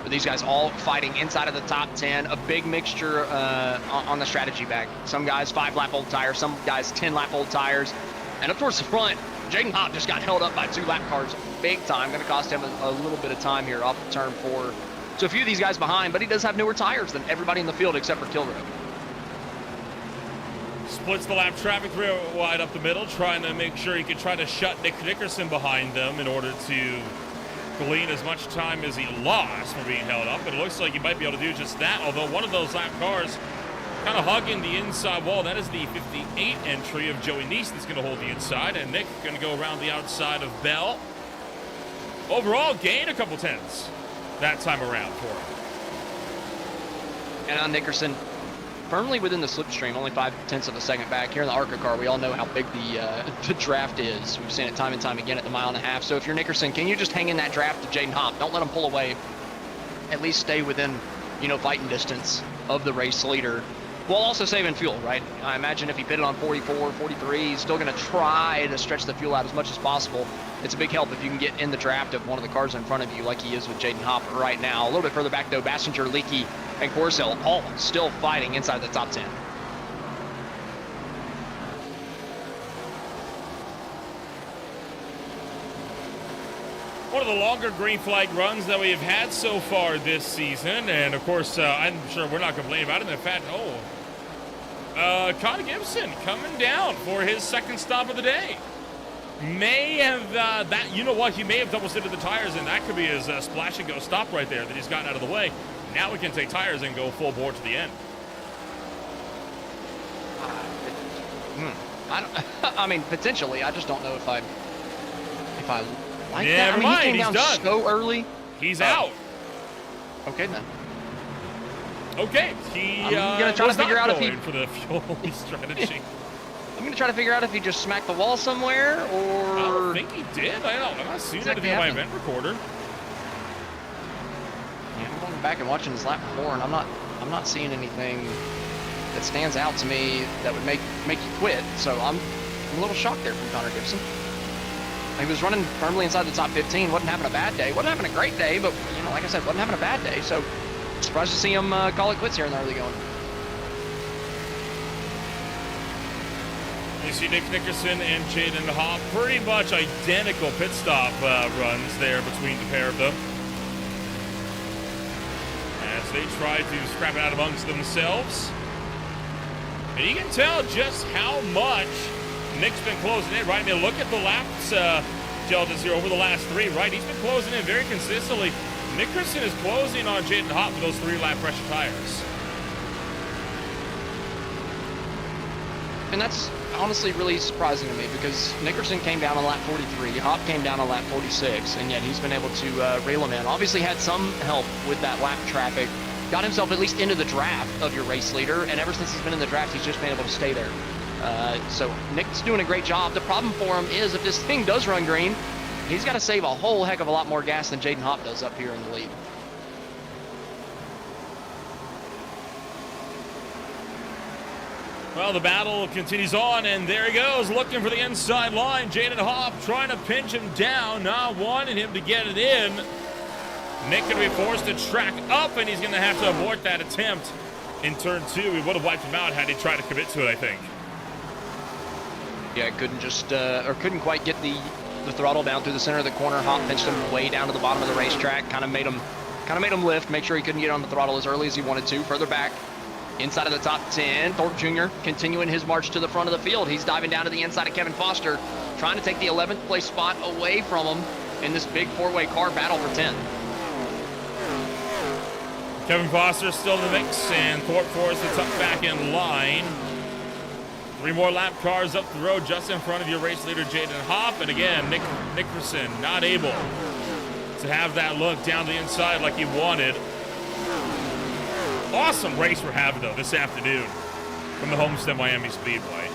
But these guys all fighting inside of the top 10. A big mixture on the strategy back. Some guys 5-lap-old tires, some guys 10-lap-old tires. And up towards the front, Jaden Hopp just got held up by 2-lap cars big time. Going to cost him a little bit of time here off of turn 4. So a few of these guys behind, but he does have newer tires than everybody in the field except for Kilrow. Splits the lap traffic real wide up the middle, trying to make sure he could try to shut Nick Nickerson behind them in order to glean as much time as he lost from being held up. But it looks like he might be able to do just that, although one of those lap cars kind of hugging the inside wall. That is the 58 entry of Joey Neese that's going to hold the inside, and Nick going to go around the outside of Bell. Overall, gain a couple tenths that time around for him. And on Nickerson, firmly within the slipstream, only 5/10 of a second back. Here in the ARCA car, we all know how big the draft is. We've seen it time and time again at the 1.5 miles. So if you're Nickerson, can you just hang in that draft to Jaden Hopp? Don't let him pull away. At least stay within, you know, fighting distance of the race leader, while also saving fuel, right? I imagine if he pitted on 44, 43, he's still going to try to stretch the fuel out as much as possible. It's a big help if you can get in the draft of one of the cars in front of you like he is with Jaden Hopp right now. A little bit further back, though, Bassinger, Leakey, and Coruscant all still fighting inside the top 10. one of the longer green flag runs that we have had so far this season. And, of course, I'm sure we're not complaining about it. In fact, Connor Gibson coming down for his second stop of the day. May have, you know what, he may have double sitted the tires, and that could be his splash and go stop right there that he's gotten out of the way. Now we can take tires and go full bore to the end. I mean, potentially. I just don't know if I like that. Never I mean, mind, he came he's down done. so early. He's out. Okay, then. Okay, he I'm gonna try to figure out if he for the fuel strategy. I'm gonna try to figure out if he just smacked the wall somewhere, or I don't think he did. I'm not seeing anything on my event recorder. Yeah, I'm going back and watching his lap before, and I'm not seeing anything that stands out to me that would make you quit. So I'm a little shocked there from Connor Gibson. He was running firmly inside the top 15. Wasn't having a bad day. Wasn't having a great day, but like I said, wasn't having a bad day. So surprised to see him call it quits here in the early going. You see Nick Nickerson and Jaden Hopp, pretty much identical pit stop runs there between the pair of them, as they try to scrap it out amongst themselves. And you can tell just how much Nick's been closing in, right? I mean, look at the laps deltas here over the last three, right? He's been closing in very consistently. Nickerson is closing on Jaden Hopp with those 3-lap pressure tires. And that's honestly really surprising to me, because Nickerson came down on lap 43, Hopp came down on lap 46, and yet he's been able to reel him in. Obviously had some help with that lap traffic, got himself at least into the draft of your race leader, and ever since he's been in the draft, he's just been able to stay there. So Nick's doing a great job. The problem for him is if this thing does run green, he's got to save a whole heck of a lot more gas than Jaden Hopp does up here in the lead. Well, the battle continues on, and there he goes, looking for the inside line. Jaden Hopp trying to pinch him down, not wanting him to get it in. Nick going to be forced to track up, and he's going to have to abort that attempt in turn 2. He would have wiped him out had he tried to commit to it, I think. Yeah, couldn't quite get the throttle down through the center of the corner. Hopp pinched him way down to the bottom of the racetrack, kind of made him lift, make sure he couldn't get on the throttle as early as he wanted to. Further back, inside of the top 10, Thorpe Jr. continuing his march to the front of the field. He's diving down to the inside of Kevin Foster, trying to take the 11th place spot away from him in this big 4-way car battle for 10. Kevin Foster still in the mix, and Thorpe forced to tuck back in line. 3 more lap cars up the road just in front of your race leader, Jaden Hopp. And again, Nick Nickerson not able to have that look down the inside like he wanted. Awesome race we're having, though, this afternoon from the Homestead-Miami Speedway.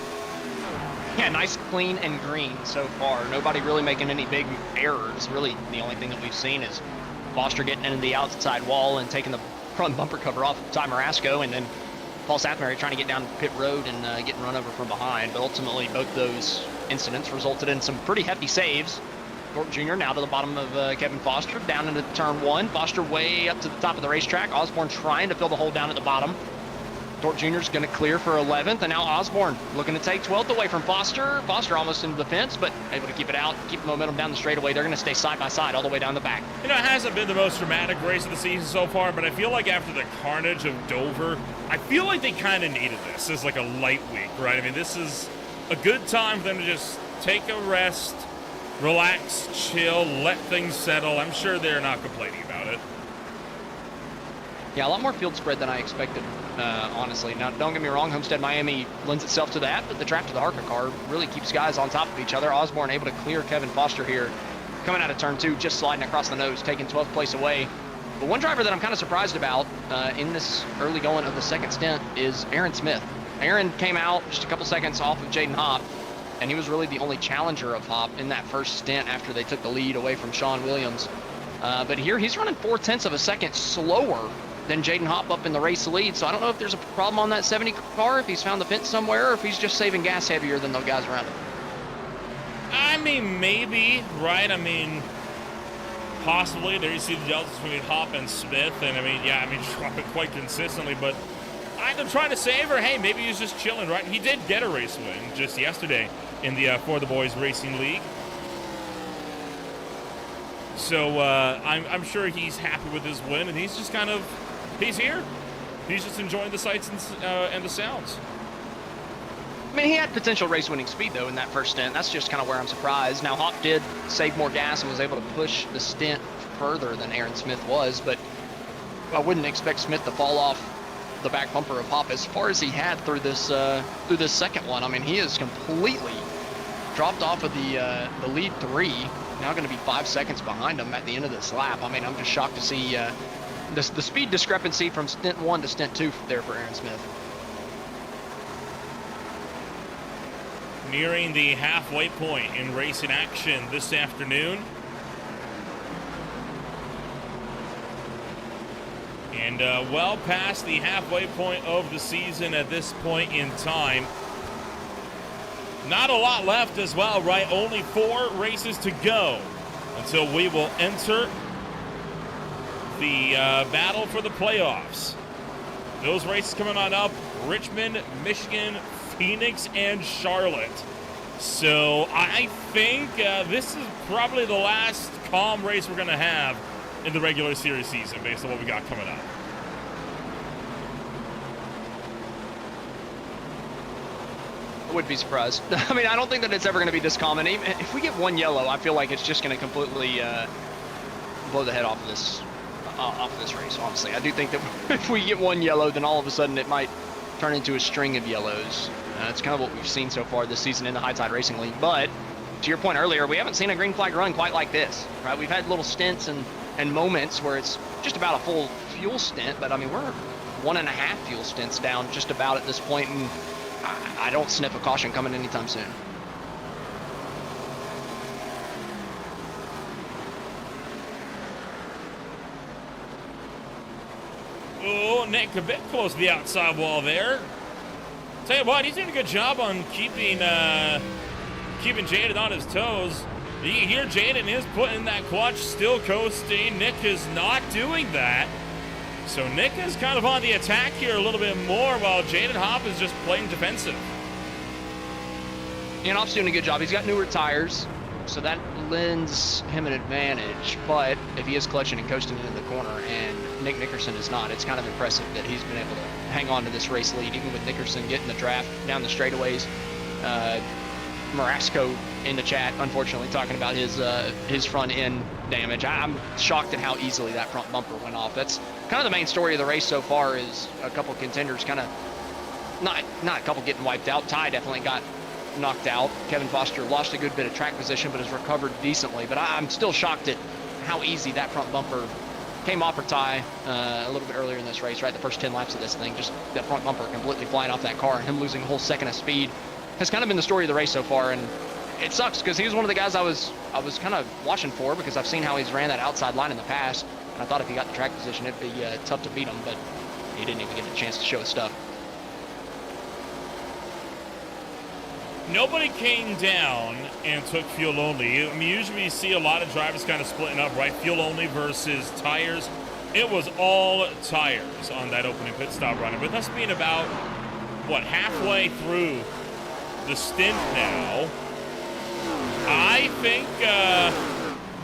Yeah, nice, clean, and green so far. Nobody really making any big errors. Really, the only thing that we've seen is Foster getting into the outside wall and taking the front bumper cover off of Ty Marasco, and then Paul Sathmary trying to get down pit road and getting run over from behind. But ultimately, both those incidents resulted in some pretty hefty saves. Thorpe Jr. now to the bottom of Kevin Foster, down into turn 1. Foster way up to the top of the racetrack. Osborne trying to fill the hole down at the bottom. Thorpe Jr. is going to clear for 11th, and now Osborne looking to take 12th away from Foster. Foster almost into the fence, but able to keep it out, keep the momentum down the straightaway. They're going to stay side by side all the way down the back. You know, it hasn't been the most dramatic race of the season so far, but I feel like after the carnage of Dover, I feel like they kind of needed this as like a light week, right? I mean, this is a good time for them to just take a rest, relax, chill, let things settle. I'm sure they're not complaining about it. Yeah, a lot more field spread than I expected, honestly. Now, don't get me wrong, Homestead-Miami lends itself to that, but the draft to the Harker car really keeps guys on top of each other. Osborne able to clear Kevin Foster here, coming out of turn 2, just sliding across the nose, taking 12th place away. But one driver that I'm kind of surprised about in this early going of the second stint is Aaron Smith. Aaron came out just a couple seconds off of Jaden Hopp, and he was really the only challenger of Hopp in that first stint after they took the lead away from Sean Williams. But here he's running 0.4 of a second slower than Jaden Hopp up in the race lead. So I don't know if there's a problem on that 70 car, if he's found the fence somewhere, or if he's just saving gas heavier than those guys around him. I mean, maybe, right? I mean, possibly. There you see the deltas between Hopp and Smith, and I mean, yeah, I mean, drop it quite consistently, but either trying to save or, hey, maybe he's just chilling, right? He did get a race win just yesterday in the For the Boys Racing League. So I'm sure he's happy with his win, and he's just he's here. He's just enjoying the sights and the sounds. I mean, he had potential race-winning speed, though, in that first stint. That's just kind of where I'm surprised. Now, Hawk did save more gas and was able to push the stint further than Aaron Smith was, but I wouldn't expect Smith to fall off the back bumper of Hop as far as he had through this second one. I mean, he is completely dropped off of the lead 3. Now going to be 5 seconds behind him at the end of this lap. I mean, I'm just shocked to see the speed discrepancy from stint 1 to stint 2 there for Aaron Smith. Nearing the halfway point in racing action this afternoon. And well past the halfway point of the season at this point in time. Not a lot left as well, right? Only 4 races to go until we will enter the battle for the playoffs. Those races coming on up: Richmond, Michigan, Phoenix, and Charlotte. So I think this is probably the last calm race we're going to have in the regular series season based on what we got coming up. I would be surprised. I mean, I don't think that it's ever going to be this common. Even if we get 1 yellow, I feel like it's just going to completely blow the head off of this race, honestly. I do think that if we get 1 yellow, then all of a sudden it might turn into a string of yellows. It's kind of what we've seen so far this season in the High Tide Racing League. But to your point earlier, we haven't seen a green flag run quite like this, right? We've had little stints and moments where it's just about a full fuel stint, but I mean, we're 1.5 fuel stints down just about at this point, and I don't sniff a caution coming anytime soon. Oh, Nick a bit close to the outside wall there. Tell you what, he's doing a good job on keeping Jaden on his toes. You can hear Jaden is putting that clutch, still coasting. Nick is not doing that. So Nick is kind of on the attack here a little bit more, while Jaden Hop is just playing defensive. And Hop's doing a good job. He's got newer tires, so that lends him an advantage. But if he is clutching and coasting into the corner, and Nick Nickerson is not, it's kind of impressive that he's been able to hang on to this race lead, even with Nickerson getting the draft down the straightaways. Marasco in the chat, unfortunately, talking about his front end damage. I'm shocked at how easily that front bumper went off. That's kind of the main story of the race so far, is a couple contenders kind of, not a couple getting wiped out. Ty definitely got knocked out. Kevin Foster lost a good bit of track position, but has recovered decently. But I'm still shocked at how easy that front bumper came off for Ty a little bit earlier in this race, right? The first 10 laps of this thing, just that front bumper completely flying off that car, and him losing a whole second of speed has kind of been the story of the race so far. And it sucks because he was one of the guys I was kind of watching for, because I've seen how he's ran that outside line in the past, and I thought if he got the track position, it'd be tough to beat him, but he didn't even get a chance to show his stuff. Nobody came down and took fuel only. I mean, usually you see a lot of drivers kind of splitting up, right? Fuel only versus tires. It was all tires on that opening pit stop run. With us being about, what, halfway through the stint now, I think,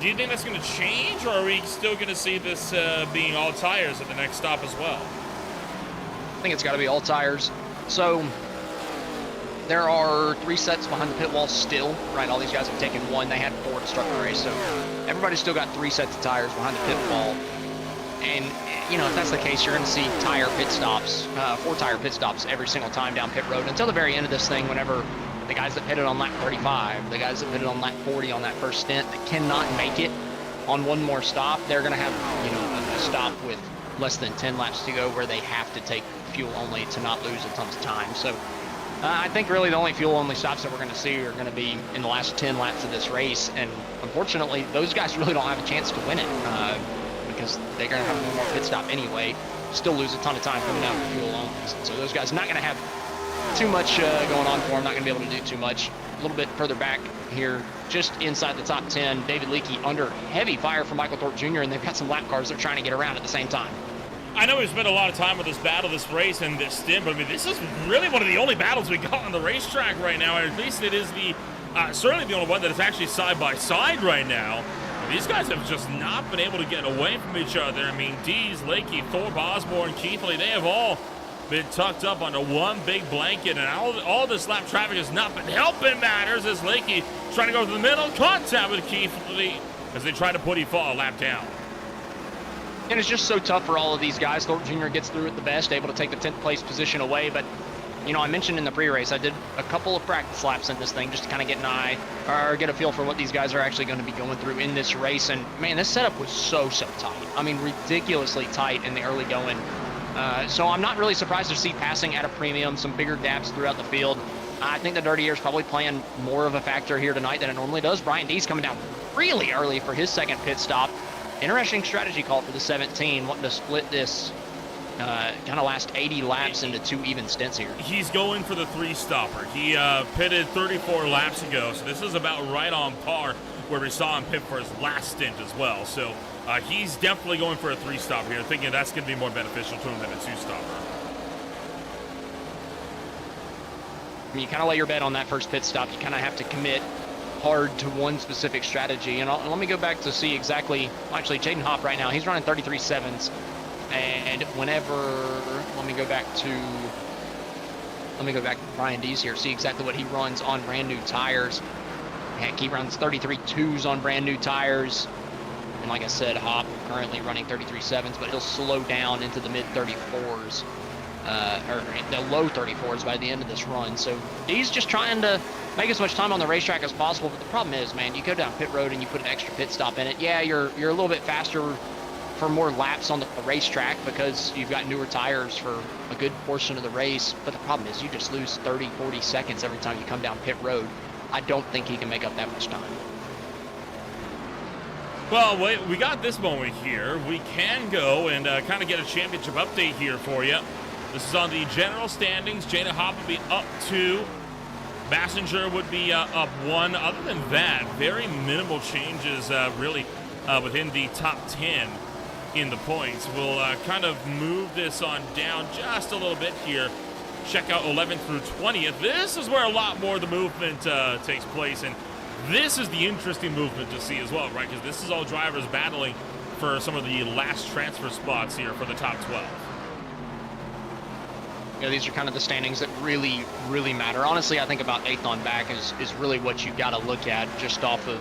do you think that's going to change, or are we still going to see this being all tires at the next stop as well? I think it's got to be all tires. So there are 3 sets behind the pit wall still, right? All these guys have taken 1. They had 4 to start the race, so everybody's still got 3 sets of tires behind the pit wall. And, you know, if that's the case, you're going to see 4 tire pit stops every single time down pit road until the very end of this thing, whenever the guys that pitted on lap 35, the guys that pitted on lap 40 on that first stint that cannot make it on one more stop, they're going to have, you know, a stop with less than 10 laps to go where they have to take fuel only to not lose a ton of time. So I think really the only fuel only stops that we're going to see are going to be in the last 10 laps of this race. And unfortunately, those guys really don't have a chance to win it because they're going to have one more pit stop anyway. Still lose a ton of time coming out for fuel only. So those guys are not going to have too much going on for them, not going to be able to do too much. A little bit further back here, just inside the top 10, David Leakey under heavy fire from Michael Thorpe Jr., and they've got some lap cars they're trying to get around at the same time. I know we've spent a lot of time with this battle, this race, and this stint, but I mean, this is really one of the only battles we got on the racetrack right now, or at least it is the certainly the only one that is actually side by side right now. These guys have just not been able to get away from each other. I mean, Dees, Lakey, Thorpe, Osborne, Keithley, they have all been tucked up under one big blanket, and all this lap traffic has not been helping matters as Lakey trying to go to the middle, contact with Keithley as they try to put fall a lap down. And it's just so tough for all of these guys. Thorpe Jr. gets through it the best, able to take the 10th place position away, but you know, I mentioned in the pre-race, I did a couple of practice laps in this thing just to kind of get an eye or get a feel for what these guys are actually going to be going through in this race. And man, this setup was so tight. I mean, ridiculously tight in the early going. So I'm not really surprised to see passing at a premium, some bigger gaps throughout the field. I think the dirty air is probably playing more of a factor here tonight than it normally does. Brian Dees coming down really early for his second pit stop. Interesting strategy call for the 17, wanting to split this kind of last 80 laps into 2 even stints here. He's going for the 3-stopper. He pitted 34 laps ago, so this is about right on par where we saw him pit for his last stint as well. So he's definitely going for a 3-stopper here, thinking that's going to be more beneficial to him than a 2-stopper. I mean, you kind of lay your bet on that first pit stop. You kind of have to commit hard to one specific strategy. And let me go back to see exactly, well, actually, Jaden Hopp right now, he's running 33.7s. And whenever, let me go back to Brian Dees here, see exactly what he runs on brand new tires. Heck, he runs 33.2s on brand new tires. And like I said, Hopp currently running 33.7s, but he'll slow down into the mid 34s, or the low 34s by the end of this run. So Dees just trying to make as much time on the racetrack as possible. But the problem is, man, you go down pit road and you put an extra pit stop in it. Yeah, you're a little bit faster for more laps on the racetrack because you've got newer tires for a good portion of the race. But the problem is you just lose 30, 40 seconds every time you come down pit road. I don't think he can make up that much time. Well, wait, we got this moment here. We can go and kind of get a championship update here for you. This is on the general standings. Jada Hopp will be up 2. Bassinger would be up 1. Other than that, very minimal changes really within the top 10 in the points. We'll kind of move this on down just a little bit here. Check out 11th through 20th. This is where a lot more of the movement takes place, and this is the interesting movement to see as well, right? Because this is all drivers battling for some of the last transfer spots here for the top 12. You know, these are kind of the standings that really, really matter. Honestly, I think about 8th on back is really what you got to look at just off of,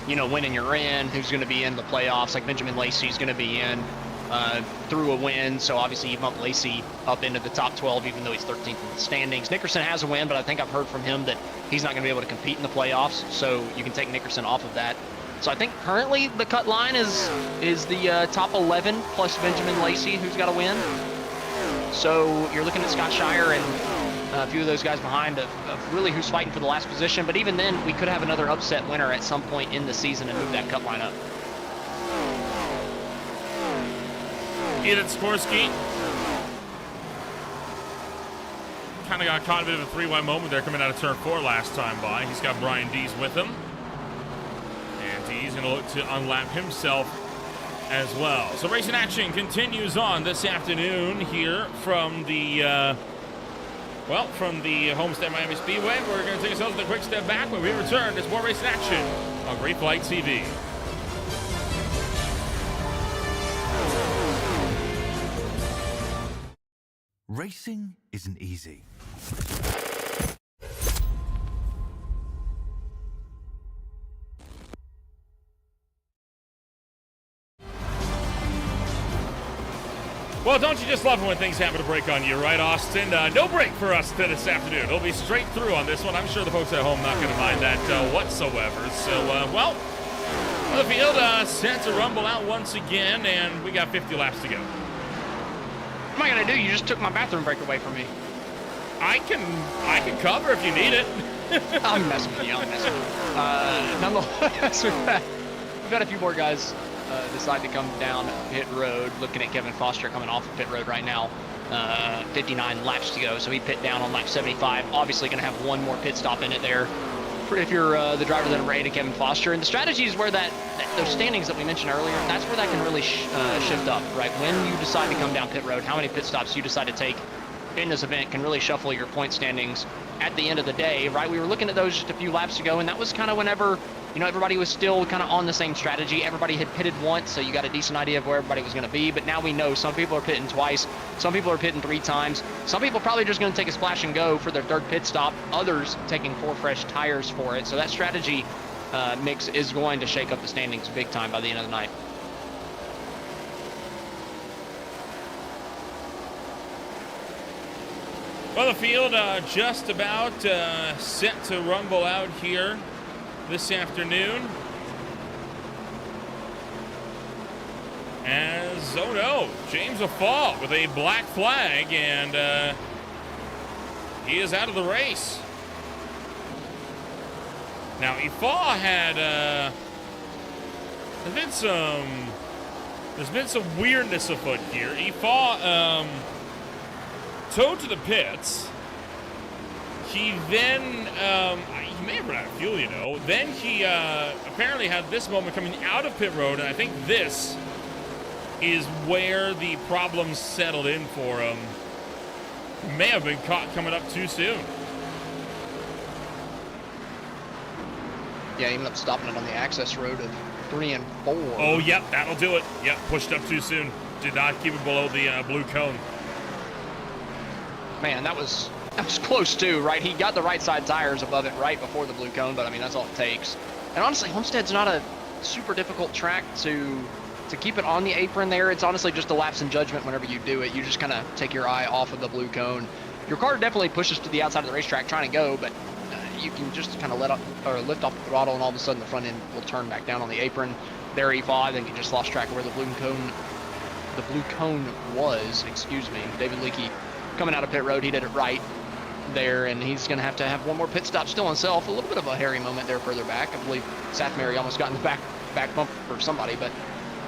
you know, winning you're in, who's going to be in the playoffs. Like Benjamin Lacey's going to be in through a win, so obviously you bump Lacey up into the top 12, even though he's 13th in the standings. Nickerson has a win, but I think I've heard from him that he's not going to be able to compete in the playoffs, so you can take Nickerson off of that. So I think currently the cut line is the top 11 plus Benjamin Lacey, who's got a win. So you're looking at Scott Shire and a few of those guys behind of really who's fighting for the last position. But even then, we could have another upset winner at some point in the season and move that cut line up. Edith Skorsky kind of got caught in a bit of a 3-wide moment there coming out of turn 4 last time by. He's got Brian Dees with him. And Dees going to look to unlap himself as well. So racing action continues on this afternoon here from the from the Homestead-Miami Speedway. We're going to take ourselves a quick step back. When we return, there's more racing action on Great Flight TV. Racing isn't easy. Well, don't you just love it when things happen to break on you, right, Austin? No break for us this afternoon. It'll be straight through on this one. I'm sure the folks at home not going to mind that whatsoever. So, the field set to rumble out once again, and we got 50 laps to go. What am I going to do? You just took my bathroom break away from me. I can cover if you need it. I'm messing with you. Nonetheless, we've got a few more guys decide to come down pit road. Looking at Kevin Foster coming off of pit road right now. 59 laps to go, so he pit down on lap 75. Obviously going to have one more pit stop in it there if you're the driver that rated Kevin Foster. And the strategy is where those standings that we mentioned earlier, that's where that can really shift up, right? When you decide to come down pit road, how many pit stops you decide to take in this event can really shuffle your point standings at the end of the day, right? We were looking at those just a few laps ago, and that was kind of whenever, you know, everybody was still kind of on the same strategy. Everybody had pitted once, so you got a decent idea of where everybody was going to be. But now we know some people are pitting twice, some people are pitting 3 times, some people probably just going to take a splash and go for their 3rd pit stop, others taking 4 fresh tires for it. So that strategy mix is going to shake up the standings big time by the end of the night. Well, the field just about set to rumble out here this afternoon. As, oh no, James Afal with a black flag, and he is out of the race. Now, Afal had, there's been some weirdness afoot here. Afal, towed to the pits. He then, he may have run out of fuel, you know. Then he apparently had this moment coming out of pit road, and I think this is where the problems settled in for him. He may have been caught coming up too soon. Yeah, he ended up stopping it on the access road of 3 and 4. Oh, yep, that'll do it. Yep, pushed up too soon. Did not keep it below the blue cone. Man, that was close too, right? He got the right side tires above it right before the blue cone, but I mean, that's all it takes. And honestly, Homestead's not a super difficult track to keep it on the apron there. It's honestly just a lapse in judgment whenever you do it. You just kind of take your eye off of the blue cone. Your car definitely pushes to the outside of the racetrack trying to go, but you can just kind of lift off the throttle, and all of a sudden the front end will turn back down on the apron. There, E5, I think he just lost track of where the blue cone was, excuse me. David Leakey coming out of pit road, he did it right there, and he's going to have one more pit stop still himself. A little bit of a hairy moment there further back. I believe Seth Mary almost got in the back bump for somebody, but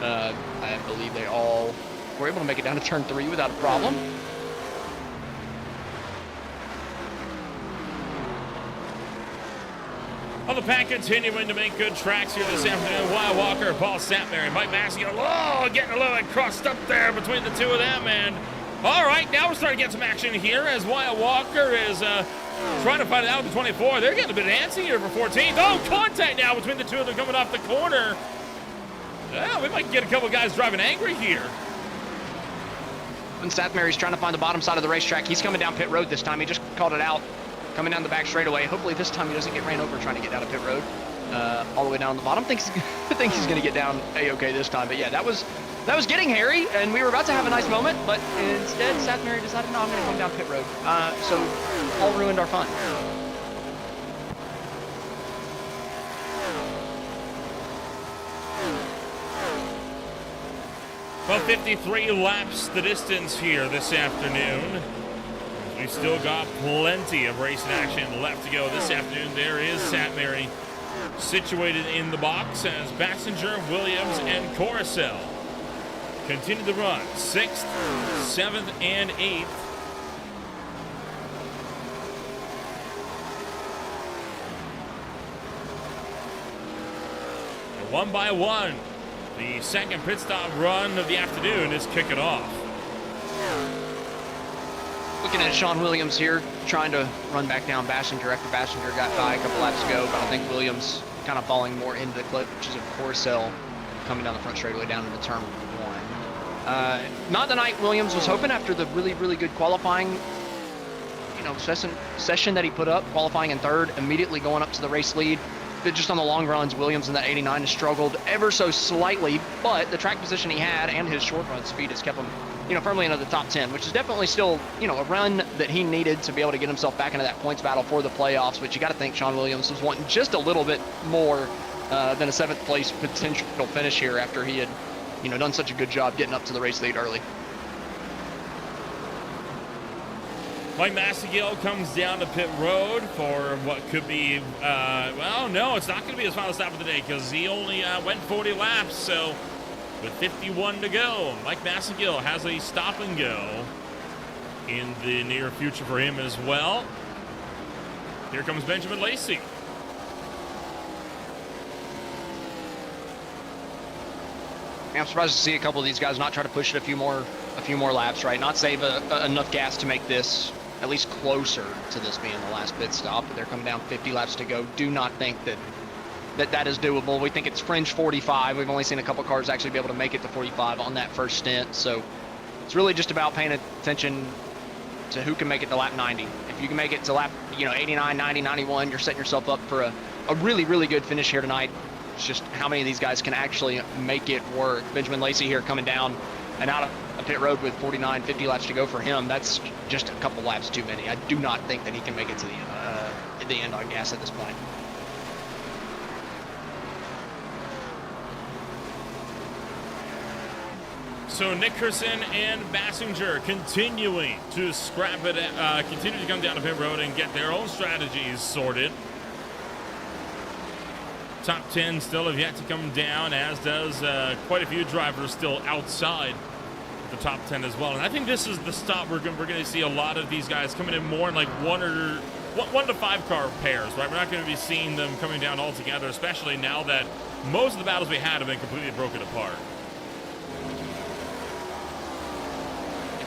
I believe they all were able to make it down to turn 3 without a problem. Well, the pack continuing to make good tracks here this afternoon. Wyatt Walker, Paul Satmary, Mike Massey, getting a little bit crossed up there between the two of them. And all right, now we're starting to get some action here as Wyatt Walker is trying to find it out with the 24. They're getting a bit antsy here for 14th. Oh, contact now between the two of them coming off the corner. Yeah, we might get a couple guys driving angry here. And Seth Mary's trying to find the bottom side of the racetrack. He's coming down pit road this time. He just called it out. Coming down the back straightaway. Hopefully this time he doesn't get ran over trying to get down to pit road. All the way down the bottom. I think he's going to get down A-okay this time. But yeah, that was getting hairy, and we were about to have a nice moment, but instead Seth Mary decided, no, I'm going to come down pit road. So all ruined our fun. Well, 53 laps the distance here this afternoon. We've still got plenty of racing action left to go this afternoon. There is Satmary situated in the box as Bassinger, Williams, and Coruscant continue to run 6th, 7th, and 8th. And one by one, the second pit stop run of the afternoon is kicking off. Looking at Sean Williams here, trying to run back down Bassinger after Bassinger got by a couple laps ago, but I think Williams kind of falling more into the clutches of Coruscant coming down the front straightaway down into turn 1. Not the night Williams was hoping after the really, really good qualifying, session that he put up, qualifying in 3rd, immediately going up to the race lead. But just on the long runs, Williams in that 89 has struggled ever so slightly, but the track position he had and his short run speed has kept him firmly into the top 10, which is definitely still, a run that he needed to be able to get himself back into that points battle for the playoffs. But you got to think Sean Williams was wanting just a little bit more than a 7th place potential finish here after he had, done such a good job getting up to the race lead early. Mike Massagill comes down to pit road for what could be, well, no, it's not going to be his final stop of the day because he only went 40 laps, so with 51 to go, Mike Massagill has a stop and go in the near future for him as well. Here comes Benjamin Lacey. I'm surprised to see a couple of these guys not try to push it a few more laps, right? Not save enough gas to make this at least closer to this being the last pit stop. But they're coming down 50 laps to go. Do not think that that is doable. We think it's fringe 45. We've only seen a couple cars actually be able to make it to 45 on that first stint. So it's really just about paying attention to who can make it to lap 90. If you can make it to lap, 89, 90, 91, you're setting yourself up for a really, really good finish here tonight. It's just how many of these guys can actually make it work. Benjamin Lacey here coming down and out of pit road with 49, 50 laps to go for him. That's just a couple laps too many. I do not think that he can make it to the end on gas at this point. So Nickerson and Bassinger continuing to scrap it, continue to come down to pit road and get their own strategies sorted. Top 10 still have yet to come down, as does quite a few drivers still outside the top 10 as well. And I think this is the stop we're going to see a lot of these guys coming in more in like one to five car pairs, right? We're not going to be seeing them coming down all together, especially now that most of the battles we had have been completely broken apart.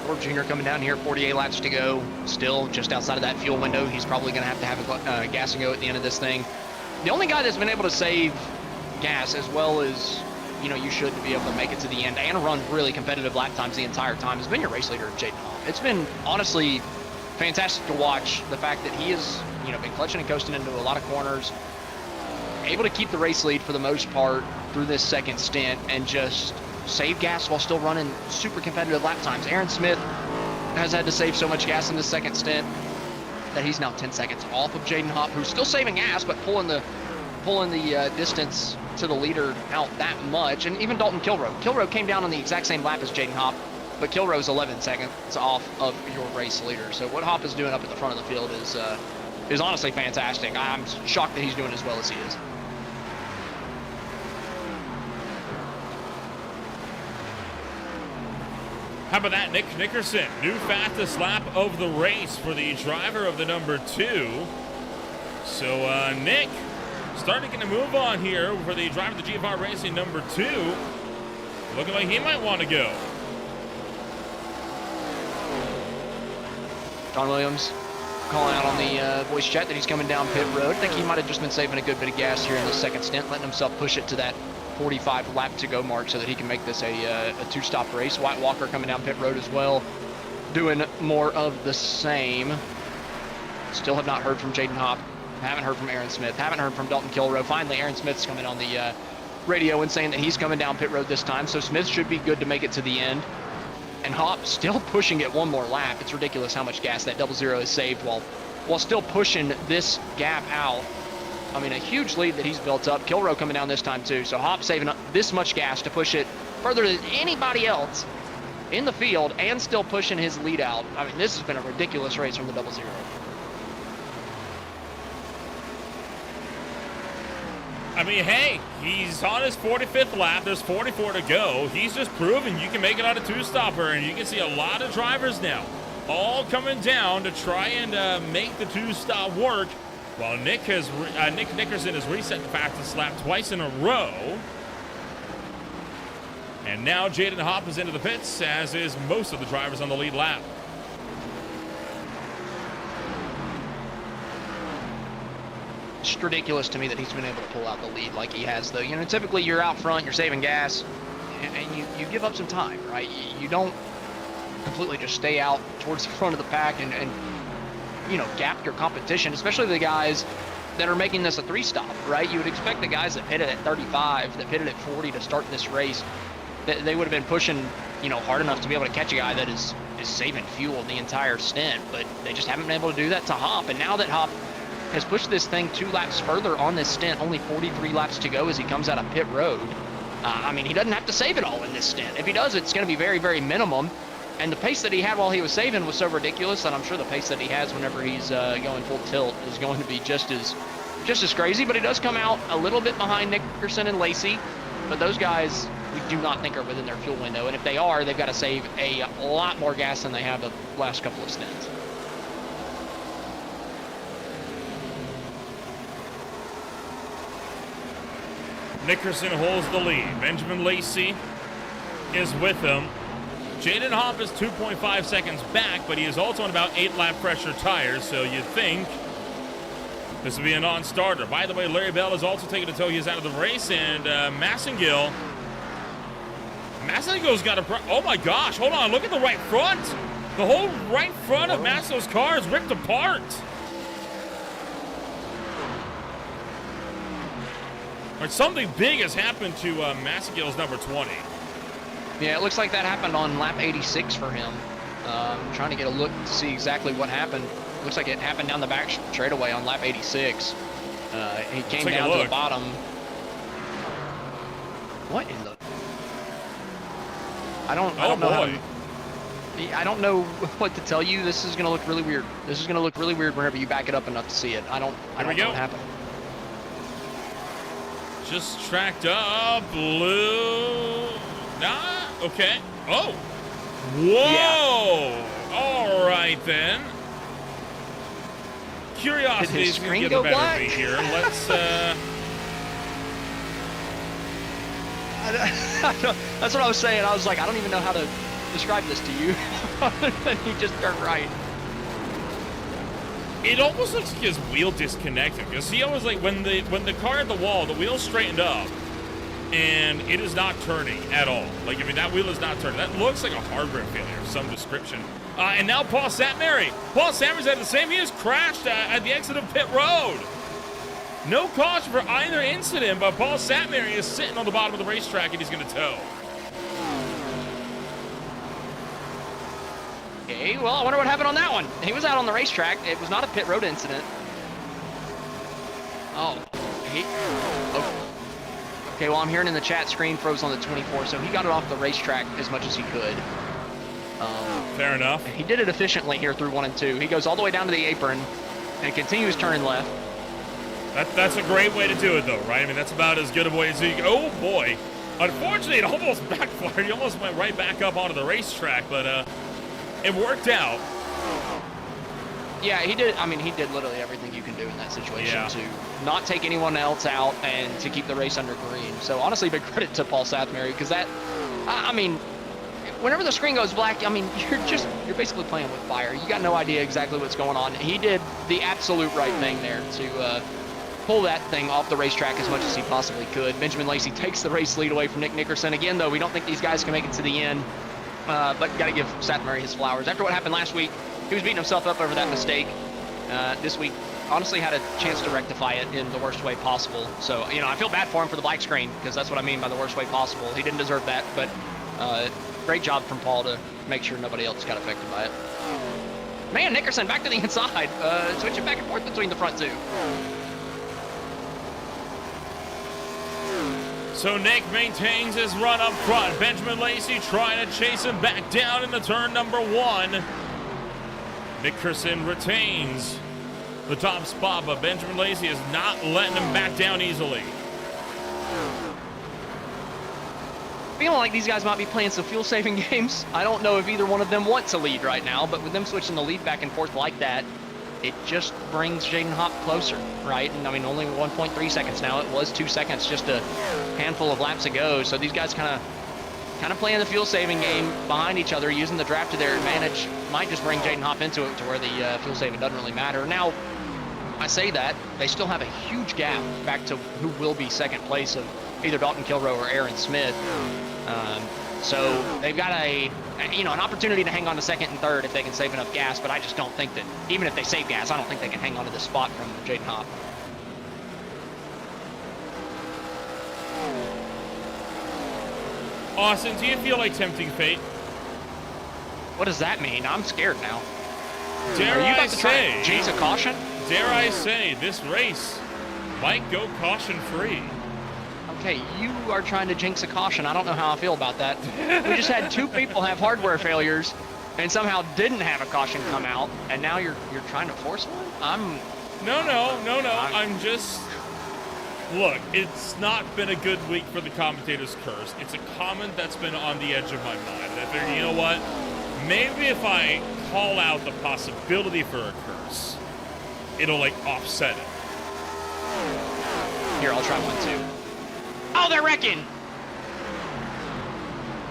Ford Jr. coming down here, 48 laps to go, still just outside of that fuel window. He's probably going to have a gas and go at the end of this thing. The only guy that's been able to save gas as well as you should to be able to make it to the end and run really competitive lap times the entire time has been your race leader, Jaden Hoff. It's been honestly fantastic to watch the fact that he has been clutching and coasting into a lot of corners, able to keep the race lead for the most part through this second stint and just save gas while still running super competitive lap times. Aaron Smith has had to save so much gas in this second stint that he's now 10 seconds off of Jaden Hopp, who's still saving gas but pulling the distance to the leader out that much. And even Dalton Kilroe came down on the exact same lap as Jaden Hopp, but Kilroe's 11 seconds off of your race leader. So what Hopp is doing up at the front of the field is honestly fantastic. I'm shocked that he's doing as well as he is. How about that? Nick Nickerson, new fastest lap of the race for the driver of the number 2. So Nick starting to move on here for the driver of the GFR Racing number 2. Looking like he might want to go. John Williams calling out on the voice chat that he's coming down pit road. I think he might have just been saving a good bit of gas here in the second stint, letting himself push it to that 45 lap to go mark so that he can make this a two-stop race. White Walker coming down pit road as well, doing more of the same. Still have not heard from Jaden Hopp. Haven't heard from Aaron Smith. Haven't heard from Dalton Kilroe. Finally, Aaron Smith's coming on the radio and saying that he's coming down pit road this time. So Smith should be good to make it to the end. And Hopp still pushing it one more lap. It's ridiculous how much gas that 00 has saved while still pushing this gap out. I mean, a huge lead that he's built up. Kilroe coming down this time too. So Hopp saving up this much gas to push it further than anybody else in the field and still pushing his lead out. I mean, this has been a ridiculous race from the 00. I mean, hey, he's on his 45th lap. There's 44 to go. He's just proven you can make it on a two-stopper, and you can see a lot of drivers now all coming down to try and make the two-stop work, while Nick Nickerson has reset the fastest lap twice in a row. And now Jaden Hopp is into the pits, as is most of the drivers on the lead lap. It's ridiculous to me that he's been able to pull out the lead like he has, though. You know, typically you're out front, you're saving gas, and you give up some time, right? You don't completely just stay out towards the front of the pack and you know, gap your competition, especially the guys that are making this a three-stop, right? You would expect the guys that pitted at 35, that pitted at 40 to start this race, that they would have been pushing, you know, hard enough to be able to catch a guy that is saving fuel the entire stint, but they just haven't been able to do that to Hopp. And now that Hopp has pushed this thing 2 laps further on this stint, only 43 laps to go as he comes out of pit road. I mean, he doesn't have to save it all in this stint. If he does, it's going to be very, very minimum. And the pace that he had while he was saving was so ridiculous that I'm sure the pace that he has whenever he's going full tilt is going to be just as crazy. But he does come out a little bit behind Nickerson and Lacey. But those guys, we do not think are within their fuel window. And if they are, they've got to save a lot more gas than they have the last couple of stints. Nickerson holds the lead. Benjamin Lacey is with him. Jaden Hopp is 2.5 seconds back, but he is also on about 8 lap pressure tires, so you think This will be a non-starter. By the way, Larry Bell is also taking a toe. He's out of the race, and Massengill's got a... Oh, my gosh. Hold on. Look at the right front. The whole right front of Masso's car is ripped apart. Or something big has happened to Massengill's number 20. Yeah, it looks like that happened on lap 86 for him. Trying to get a look to see exactly what happened. Looks like it happened down the back straightaway on lap 86. He came down to the bottom. What in the... I don't know what to tell you. This is gonna look really weird. This is gonna look really weird whenever you back it up enough to see it. I don't know what happened. Just tracked up, blue. Nah, okay. Oh, whoa! Yeah. All right then. Curiosity is gonna get the better of me here. Let's. That's what I was saying. I was like, I don't even know how to describe this to you. Other than he just turned right. It almost looks like his wheel disconnected. Because he always like when the car hit the wall, the wheel straightened up, and it is not turning at all. Like I mean, that wheel is not turning. That looks like a hardware failure of some description. And now Paul Satmary. Paul Satmary's had the same. He has crashed at the exit of pit road. No caution for either incident, but Paul Satmary is sitting on the bottom of the racetrack, and he's going to tow. Okay, well, I wonder what happened on that one. He was out on the racetrack. It was not a pit road incident. Oh, okay, well, I'm hearing in the chat screen froze on the 24, so he got it off the racetrack as much as he could. Fair enough. He did it efficiently here through 1 and 2. He goes all the way down to the apron and continues turning left. That's a great way to do it, though, right? I mean, that's about as good a way as you can. Oh, boy. Unfortunately, it almost backfired. He almost went right back up onto the racetrack, but it worked out. Yeah, he did. I mean, he did literally everything you can do in that situation to not take anyone else out and to keep the race under green. So, honestly, big credit to Paul Satmary because that, I mean, whenever the screen goes black, I mean, you're basically playing with fire. You got no idea exactly what's going on. He did the absolute right thing there to pull that thing off the racetrack as much as he possibly could. Benjamin Lacey takes the race lead away from Nick Nickerson. Again, though, we don't think these guys can make it to the end, but got to give Satmary his flowers. After what happened last week, he was beating himself up over that mistake. This week, honestly, had a chance to rectify it in the worst way possible. So, you know, I feel bad for him for the black screen because that's what I mean by the worst way possible. He didn't deserve that, but great job from Paul to make sure nobody else got affected by it. Man, Nickerson back to the inside, switching back and forth between the front two. So Nick maintains his run up front. Benjamin Lacey trying to chase him back down into turn number 1. Nickerson retains the top spot, but Benjamin Lacey is not letting him back down easily. Feeling like these guys might be playing some fuel-saving games. I don't know if either one of them want to lead right now, but with them switching the lead back and forth like that, it just brings Jaden Hopp closer, right? And I mean, only 1.3 seconds now. It was 2 seconds just a handful of laps ago. So these guys kind of playing the fuel-saving game behind each other, using the draft to their advantage. Might just bring Jaden Hopp into it to where the fuel-saving doesn't really matter. Now, I say that, they still have a huge gap back to who will be second place of either Dalton Kilroe or Aaron Smith. So they've got an opportunity to hang on to second and third if they can save enough gas, but I just don't think that, even if they save gas, I don't think they can hang on to this spot from Jaden Hopp. Austin, do you feel like tempting fate? What does that mean? I'm scared now. Dare Are you about I to try say, to jinx a caution? Dare I say, this race might go caution-free. Okay, you are trying to jinx a caution. I don't know how I feel about that. We just had 2 people have hardware failures and somehow didn't have a caution come out, and now you're trying to force one? No. I'm just... Look, it's not been a good week for the commentator's curse. It's a comment that's been on the edge of my mind. And I figured, you know what? Maybe if I call out the possibility for a curse, it'll, like, offset it. Here, I'll try one, too. Oh, they're wrecking!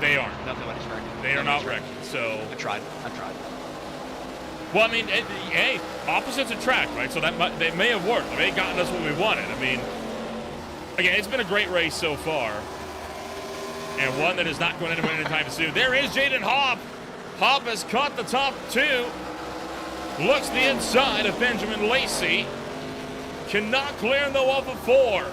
They aren't. No, nobody's wrecking. They are not wrecking, so... I tried. Well, I mean, hey, opposites attract, right? So they may have worked. They may have gotten us what we wanted. I mean, again, it's been a great race so far. And one that is not going anywhere anytime soon. There is Jaden Hopp. Hopp has caught the top 2. Looks the inside of Benjamin Lacey. Cannot clear though off of 4.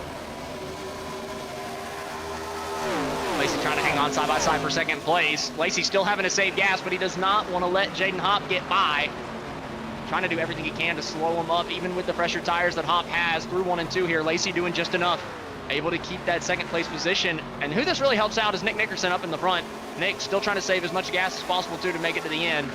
Lacey trying to hang on side by side for second place. Lacey still having to save gas, but he does not want to let Jaden Hopp get by. Trying to do everything he can to slow him up, even with the fresher tires that Hopp has through 1 and 2 here. Lacey doing just enough, able to keep that second place position. And who this really helps out is Nick Nickerson up in the front. Nick still trying to save as much gas as possible too to make it to the end.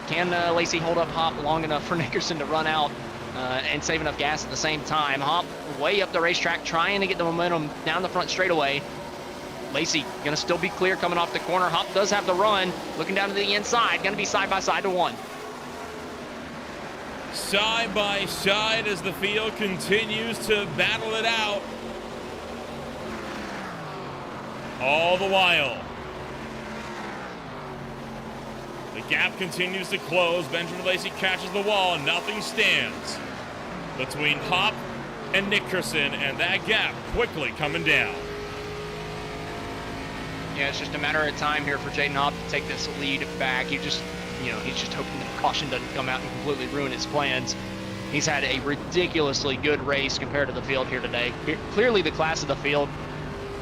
Can Lacey hold up Hopp long enough for Nickerson to run out and save enough gas at the same time? Hopp way up the racetrack trying to get the momentum down the front straightaway. Lacey gonna still be clear coming off the corner. Hopp does have the run, looking down to the inside, gonna be side by side to 1. Side by side as the field continues to battle it out. All the while, the gap continues to close. Benjamin Lacey catches the wall. Nothing stands between Hopp and Nickerson, and that gap quickly coming down. Yeah, it's just a matter of time here for Jaden Hopp to take this lead back. He's just hoping that caution doesn't come out and completely ruin his plans. He's had a ridiculously good race compared to the field here today. Clearly the class of the field,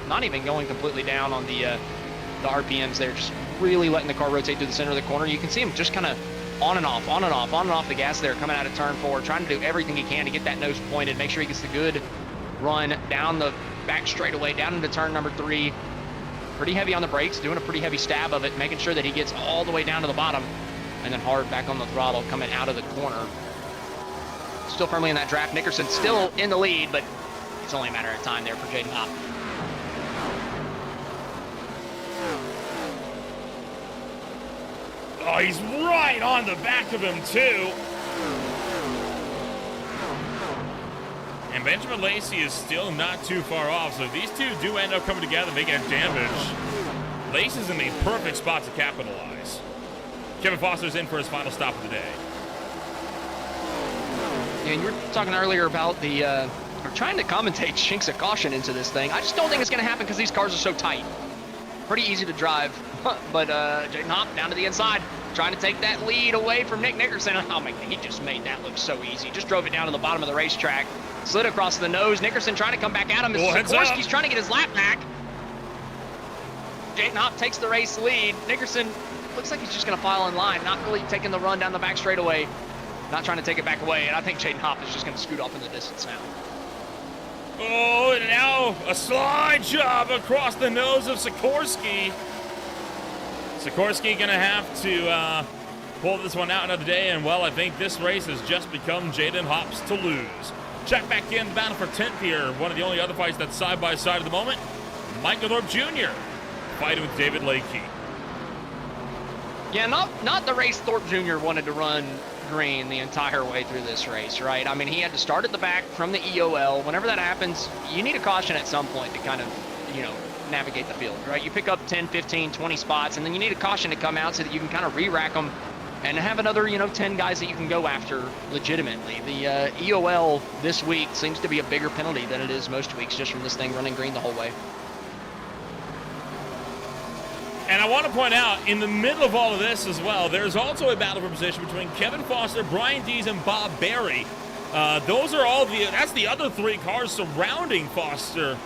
not even going completely down on the RPMs there, just really letting the car rotate through the center of the corner. You can see him just kind of on and off the gas there, coming out of turn 4, trying to do everything he can to get that nose pointed, make sure he gets the good run down the back straightaway, down into turn number 3. Pretty heavy on the brakes, doing a pretty heavy stab of it, making sure that he gets all the way down to the bottom, and then hard back on the throttle coming out of the corner. Still firmly in that draft. Nickerson still in the lead, but it's only a matter of time there for Jaden Hopp. Oh, he's right on the back of him, too. And Benjamin Lacey is still not too far off, so if these two do end up coming together, they get damage. Lacey's in the perfect spot to capitalize. Kevin Foster's in for his final stop of the day. Yeah, and you were talking earlier about we're trying to commentate chinks of caution into this thing. I just don't think it's going to happen because these cars are so tight. Pretty easy to drive, but Jaden Hopp down to the inside, trying to take that lead away from Nick Nickerson. Oh my God, he just made that look so easy. Just drove it down to the bottom of the racetrack, slid across the nose. Nickerson trying to come back at him. Sikorsky's trying to get his lap back. Jaden Hopp takes the race lead. Nickerson looks like he's just going to file in line, not really taking the run down the back straightaway, not trying to take it back away. And I think Jaden Hopp is just going to scoot off in the distance now. Oh, and now a slide job across the nose of Sikorsky. Sikorsky going to have to pull this one out another day, and well, I think this race has just become Jaden Hopp's to lose. Check back in the battle for 10th here. One of the only other fights that's side by side at the moment. Michael Thorpe Jr. fighting with David Lakey. Yeah, not the race Thorpe Jr. wanted to run green the entire way through this race, right? I mean, he had to start at the back from the EOL. Whenever that happens, you need a caution at some point to kind of, navigate the field, right? You pick up 10, 15, 20 spots, and then you need a caution to come out so that you can kind of re-rack them and have another, 10 guys that you can go after legitimately. The EOL this week seems to be a bigger penalty than it is most weeks, just from this thing running green the whole way. And I want to point out, in the middle of all of this as well, there's also a battle for position between Kevin Foster, Brian Dees, and Bob Berry. Those are that's the other 3 cars surrounding Foster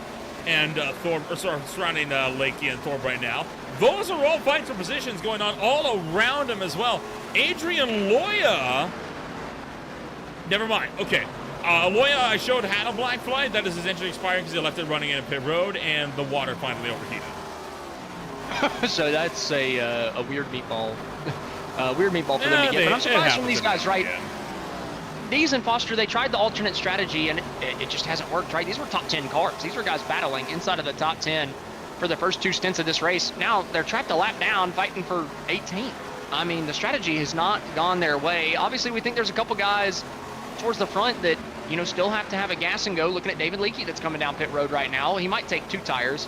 and Thorpe, surrounding Lakey and Thorpe right now. Those are all fights for positions going on all around him as well. Adrian Loya, never mind. Okay, Loya, I showed, had a black flag. That is his engine expiring because he left it running in a pit road, and the water finally overheated. So that's a weird meatball. Weird meatball for them to get. But I'm surprised from these guys, right? Dees and Foster, they tried the alternate strategy, and it just hasn't worked, right? These were top 10 cars. These were guys battling inside of the top 10 for the first 2 stints of this race. Now they're trapped a lap down, fighting for 18th. I mean, the strategy has not gone their way. Obviously, we think there's a couple guys towards the front that, still have to have a gas and go. Looking at David Leakey that's coming down pit road right now. He might take 2 tires.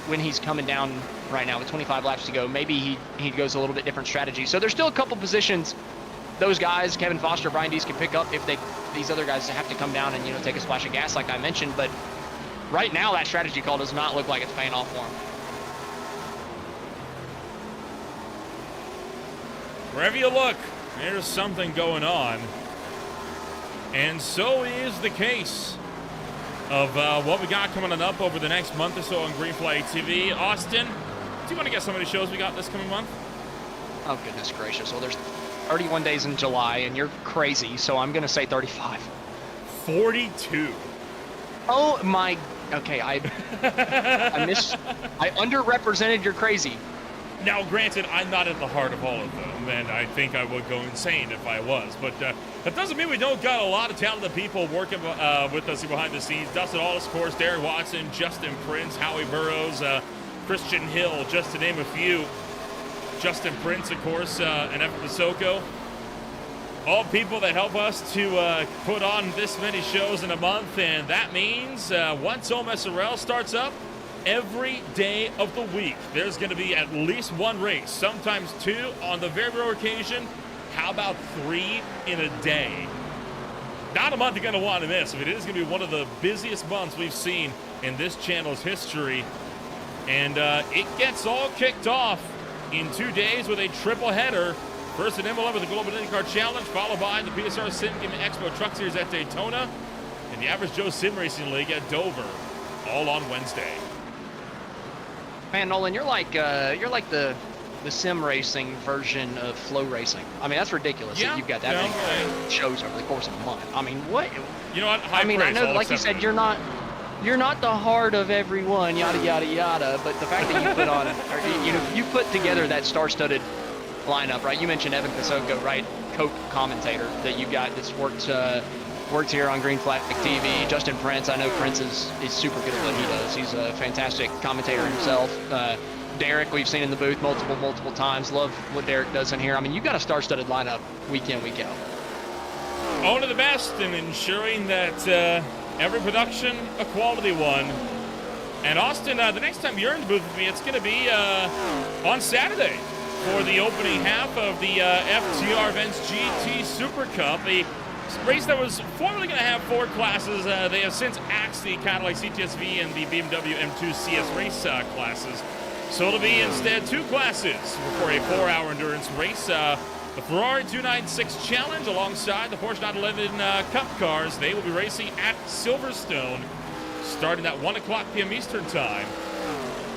When he's coming down right now with 25 laps to go, maybe he goes a little bit different strategy. So there's still a couple positions those guys, Kevin Foster, Brian Dees, can pick up if these other guys have to come down and, take a splash of gas like I mentioned. But right now, that strategy call does not look like it's paying off for them. Wherever you look, there's something going on. And so is the case of what we got coming up over the next month or so on Green Flag TV. Austin, do you want to guess how many shows we got this coming month? Oh, goodness gracious. Well, there's 31 days in July, and you're crazy, so I'm going to say 35. 42. Oh, my... Okay, I underrepresented your crazy. Now, granted, I'm not at the heart of all of them, and I think I would go insane if I was. But that doesn't mean we don't got a lot of talented people working with us behind the scenes. Dustin Aldis, of course, Derek Watson, Justin Prince, Howie Burrows, Christian Hill, just to name a few. Justin Prince, of course, and Evan Pasoko. All people that help us to put on this many shows in a month, and that means once Home SRL starts up, every day of the week, there's going to be at least one race, sometimes two, on the very rare occasion. How about 3 in a day? Not a month you're going to want to miss. I mean, it is going to be one of the busiest months we've seen in this channel's history. And it gets all kicked off in 2 days with a triple header. First in M11 with the Global IndyCar Challenge, followed by the PSR Sim Cam Expo Truck Series at Daytona, and the Average Joe Sim Racing League at Dover, all on Wednesday. Man, Nolan, you're like the sim racing version of flow racing. I mean, that's ridiculous that you've got that many shows over the course of a month. I mean, what? You know what? I mean, I know, like you said, you're not the heart of everyone, yada yada yada. But the fact that you put on, you put together that star-studded lineup, right? You mentioned Evan Pasoko, right? Co-commentator that you got that's worked here on Green Flag TV. Justin Prince, I know Prince is super good at what he does. He's a fantastic commentator himself. Derek, we've seen in the booth multiple times. Love what Derek does in here. I mean, you've got a star-studded lineup week in, week out. All of the best in ensuring that every production a quality one. And Austin, the next time you're in the booth with me, it's going to be on Saturday for the opening half of the FTR Events GT Super Cup, a race that was formerly going to have 4 classes. They have since axed the Cadillac CTSV and the BMW M2 CS race classes. So it'll be instead 2 classes for a 4-hour endurance race. The Ferrari 296 Challenge alongside the Porsche 911 Cup cars. They will be racing at Silverstone starting at 1 o'clock p.m. Eastern Time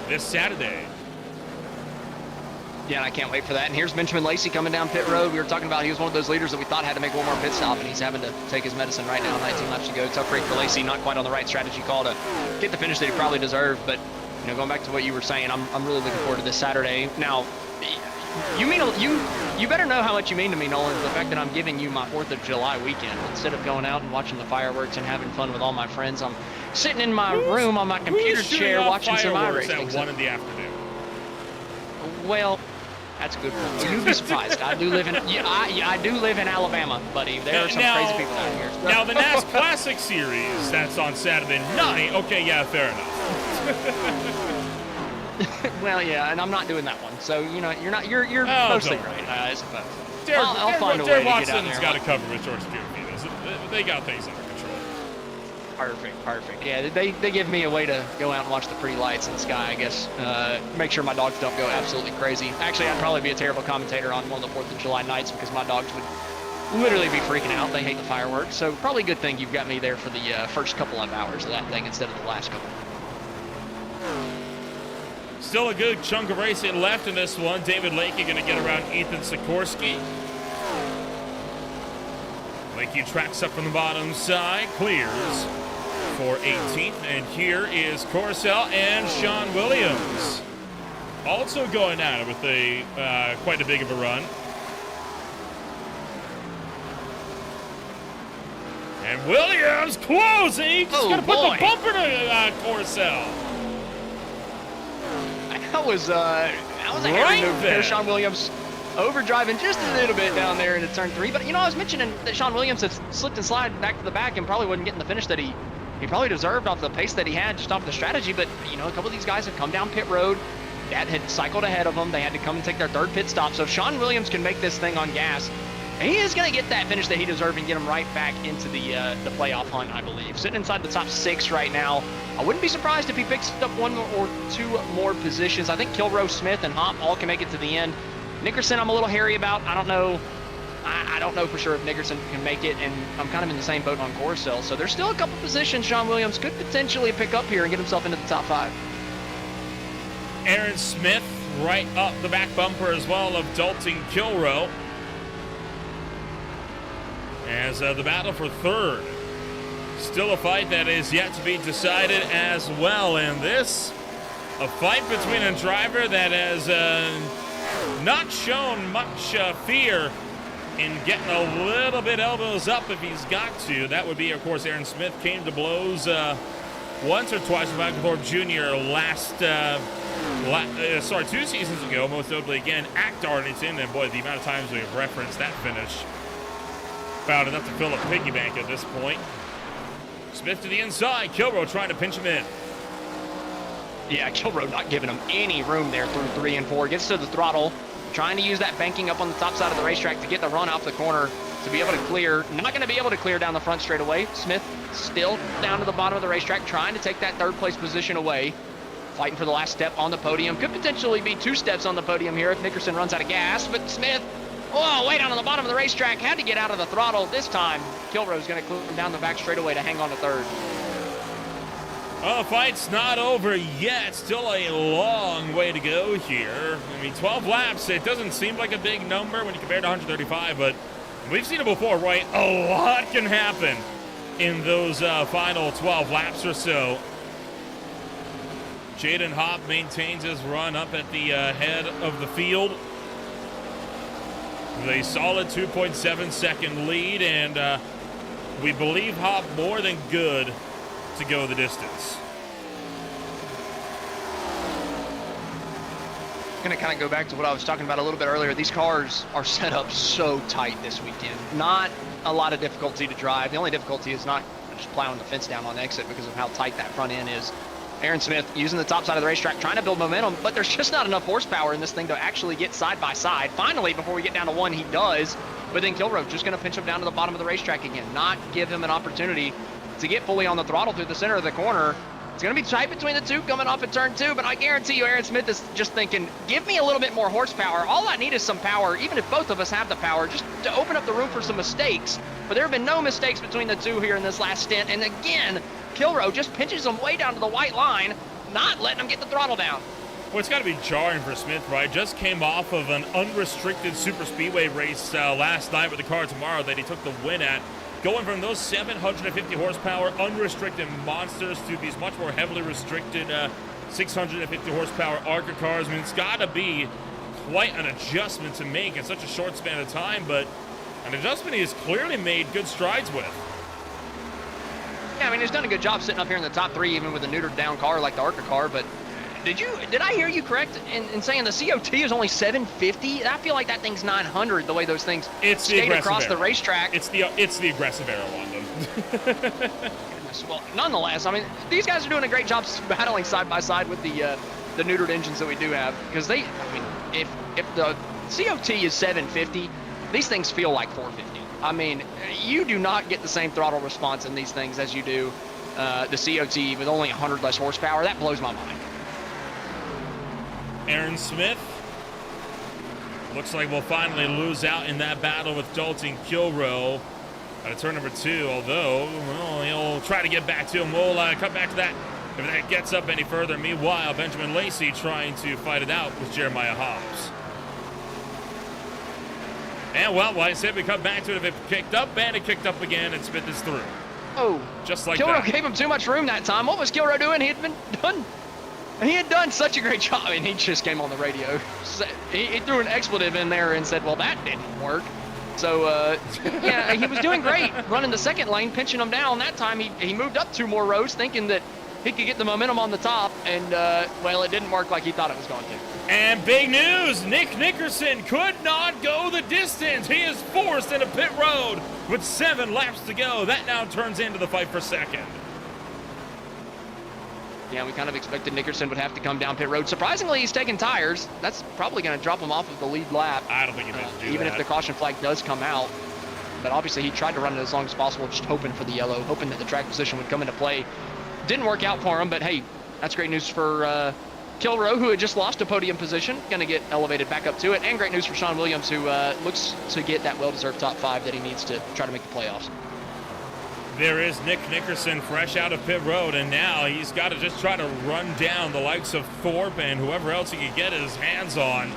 this Saturday. Yeah, and I can't wait for that. And here's Benjamin Lacey coming down pit road. We were talking about he was one of those leaders that we thought had to make one more pit stop, and he's having to take his medicine right now. 19 laps to go. Tough break for Lacey. Not quite on the right strategy call to get the finish that he probably deserved. But going back to what you were saying, I'm really looking forward to this Saturday. Now, you better know how much you mean to me, Nolan. The fact that I'm giving you my 4th of July weekend instead of going out and watching the fireworks and having fun with all my friends. I'm sitting in my room on my computer chair watching some iRacing. At 1 in the afternoon. Well, that's a good point. You'd be surprised. I do live in Alabama, buddy. There are some crazy people down here. Now the NAS Classic Series, that's on Saturday night. Okay, yeah, fair enough. Well, yeah, and I'm not doing that one. So you're mostly right, I suppose. I'll find a way to get out there. Watson's got to cover with George Stewart. They got things under control. Perfect. Yeah, they give me a way to go out and watch the pretty lights in the sky, I guess. Make sure my dogs don't go absolutely crazy. Actually, I'd probably be a terrible commentator on one of the 4th of July nights because my dogs would literally be freaking out. They hate the fireworks. So probably a good thing you've got me there for the first couple of hours of that thing instead of the last couple. Still a good chunk of racing left in this one. David Lakey going to get around Ethan Sikorsky. Lakey tracks up from the bottom side, clears for 18th, and here is Corcel and Sean Williams also going at it with quite a big of a run. And Williams closing. Just got to put the bumper to Corcel. That was a hairy move there. Sean Williams overdriving just a little bit down there into turn 3. But, I was mentioning that Sean Williams has slipped and slid back to the back and probably wasn't getting the finish that he probably deserved off the pace that he had just off the strategy. But, a couple of these guys have come down pit road. That had cycled ahead of them. They had to come and take their 3rd pit stop. So if Sean Williams can make this thing on gas, he is going to get that finish that he deserved and get him right back into the playoff hunt, I believe. Sitting inside the top 6 right now. I wouldn't be surprised if he picks up 1 or 2 more positions. I think Kilroe, Smith, and Hop all can make it to the end. Nickerson, I'm a little hairy about. I don't know. I don't know for sure if Nickerson can make it, and I'm kind of in the same boat on Corcel. So there's still a couple positions Sean Williams could potentially pick up here and get himself into the top 5. Aaron Smith right up the back bumper as well of Dalton Kilroe. As the battle for 3rd. Still a fight that is yet to be decided as well. And this, a fight between a driver that has not shown much fear in getting a little bit elbows up if he's got to. That would be, of course, Aaron Smith. Came to blows once or twice with Michael Thorpe Jr. 2 seasons ago, most notably again at Darlington. And boy, the amount of times we've referenced that finish, about enough to fill a piggy bank at this point. Smith to the inside, Kilroe trying to pinch him in. Yeah, Kilroe not giving him any room there through 3 and 4. Gets to the throttle, trying to use that banking up on the top side of the racetrack to get the run off the corner to be able to clear. Not going to be able to clear down the front straightaway. Smith still down to the bottom of the racetrack, trying to take that 3rd place position away. Fighting for the last step on the podium. Could potentially be 2 steps on the podium here if Nickerson runs out of gas, but Smith, oh, way down on the bottom of the racetrack, had to get out of the throttle. This time, Kilroe's going to clear him down the back straightaway to hang on to 3rd. Well, the fight's not over yet. Still a long way to go here. I mean, 12 laps, it doesn't seem like a big number when you compare to 135, but we've seen it before, right? A lot can happen in those final 12 laps or so. Jaden Hop maintains his run up at the head of the field with a solid 2.7 second lead, and we believe Hop more than good to go the distance. Going to kind of go back to what I was talking about a little bit earlier. These cars are set up so tight this weekend. Not a lot of difficulty to drive. The only difficulty is not just plowing the fence down on exit because of how tight that front end is. Aaron Smith using the top side of the racetrack, trying to build momentum, but there's just not enough horsepower in this thing to actually get side by side. Finally, before we get down to 1, he does, but then Kilroe just going to pinch him down to the bottom of the racetrack again, not give him an opportunity to get fully on the throttle through the center of the corner. It's going to be tight between the 2 coming off at turn 2, but I guarantee you Aaron Smith is just thinking, give me a little bit more horsepower. All I need is some power, even if both of us have the power, just to open up the room for some mistakes. But there have been no mistakes between the 2 here in this last stint, and again, Kilroe just pinches him way down to the white line, not letting him get the throttle down. Well, it's got to be jarring for Smith, right? Just came off of an unrestricted super speedway race last night with the car tomorrow that he took the win at. Going from those 750 horsepower unrestricted monsters to these much more heavily restricted 650 horsepower ARCA cars. I mean, it's got to be quite an adjustment to make in such a short span of time, but an adjustment he has clearly made good strides with. Yeah, I mean, he's done a good job sitting up here in the top 3, even with a neutered down car like the ARCA car, but did I hear you correct in saying the COT is only 750? I feel like that thing's 900 the way those things skate across the racetrack. It's the aggressive arrow on them. Well, nonetheless, I mean, these guys are doing a great job battling side by side with the neutered engines that we do have, because if the COT is 750, these things feel like 450. I mean, you do not get the same throttle response in these things as you do the COT with only 100 less horsepower. That blows my mind. Aaron Smith looks like we'll finally lose out in that battle with Dalton Kilroe at turn number 2, although he'll try to get back to him. We'll cut back to that if that gets up any further. Meanwhile, Benjamin Lacey trying to fight it out with Jeremiah Hobbs. And well, like I said, we cut back to it. If it kicked up, and it kicked up again, and Smith is through. Oh, just like Kilroe that. Gave him too much room that time. What was Kilroe doing? He had done such a great job. I mean, he just came on the radio. He threw an expletive in there and said, well, that didn't work. So, yeah, he was doing great running the second lane, pinching him down. That time, he moved up 2 more rows thinking that he could get the momentum on the top. And, well, it didn't work like he thought it was going to. And big news, Nick Nickerson could not go the distance. He is forced into pit road with 7 laps to go. That now turns into the fight for second. Yeah, we kind of expected Nickerson would have to come down pit road. Surprisingly, he's taking tires. That's probably going to drop him off of the lead lap. I don't think he meant to do even that. if the caution flag does come out. But obviously, he tried to run it as long as possible, just hoping for the yellow, hoping that the track position would come into play. Didn't work out for him, but hey, that's great news for Kilroe, who had just lost a podium position, going to get elevated back up to it. And great news for Sean Williams, who looks to get that well-deserved top 5 that he needs to try to make the playoffs. There is Nick Nickerson fresh out of pit road, and now he's got to just try to run down the likes of Thorpe and whoever else he can get his hands on.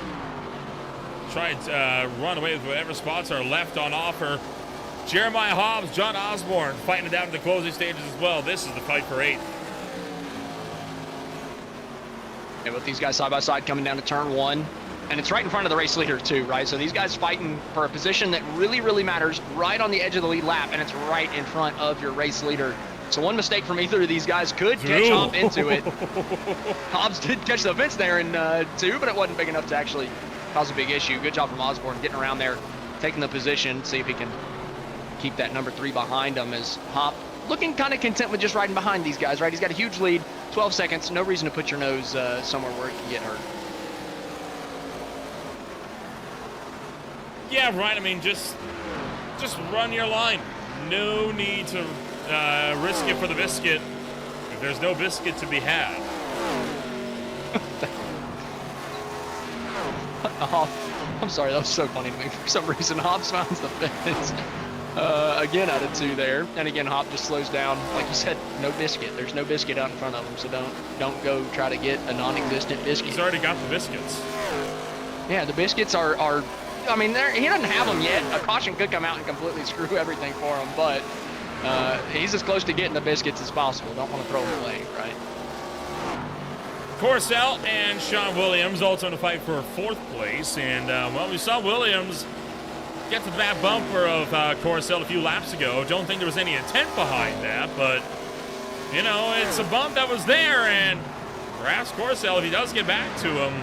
Try to run away with whatever spots are left on offer. Jeremiah Hobbs, John Osborne fighting it down to the closing stages as well. This is the fight for 8th. And with these guys side by side coming down to turn 1, and it's right in front of the race leader too, right? So these guys fighting for a position that really, really matters, right on the edge of the lead lap, and it's right in front of your race leader. So one mistake from either of these guys could catch Hobbs into it. Hobbs did catch the fence there in 2, but it wasn't big enough to actually cause a big issue. Good job from Osborne getting around there, taking the position, see if he can keep that number 3 behind him, as Hop looking kind of content with just riding behind these guys, right? He's got a huge lead, 12 seconds, no reason to put your nose somewhere where it can get hurt. Yeah, right. I mean, just run your line. No need to risk it for the biscuit. If there's no biscuit to be had. I'm sorry, that was so funny to me. For some reason, Hobbs finds the fence. Again, out of 2 there. And again, Hop just slows down. Like you said, no biscuit. There's no biscuit out in front of him, so don't go try to get a non-existent biscuit. He's already got the biscuits. Yeah, the biscuits are I mean, he doesn't have them yet. A caution could come out and completely screw everything for him, but he's as close to getting the biscuits as possible. Don't want to throw him away, right? Corcel and Sean Williams also in a fight for 4th place. And, well, we saw Williams get to that bumper of Corcel a few laps ago. Don't think there was any intent behind that, but, you know, it's a bump that was there. And perhaps Corcel, if he does get back to him,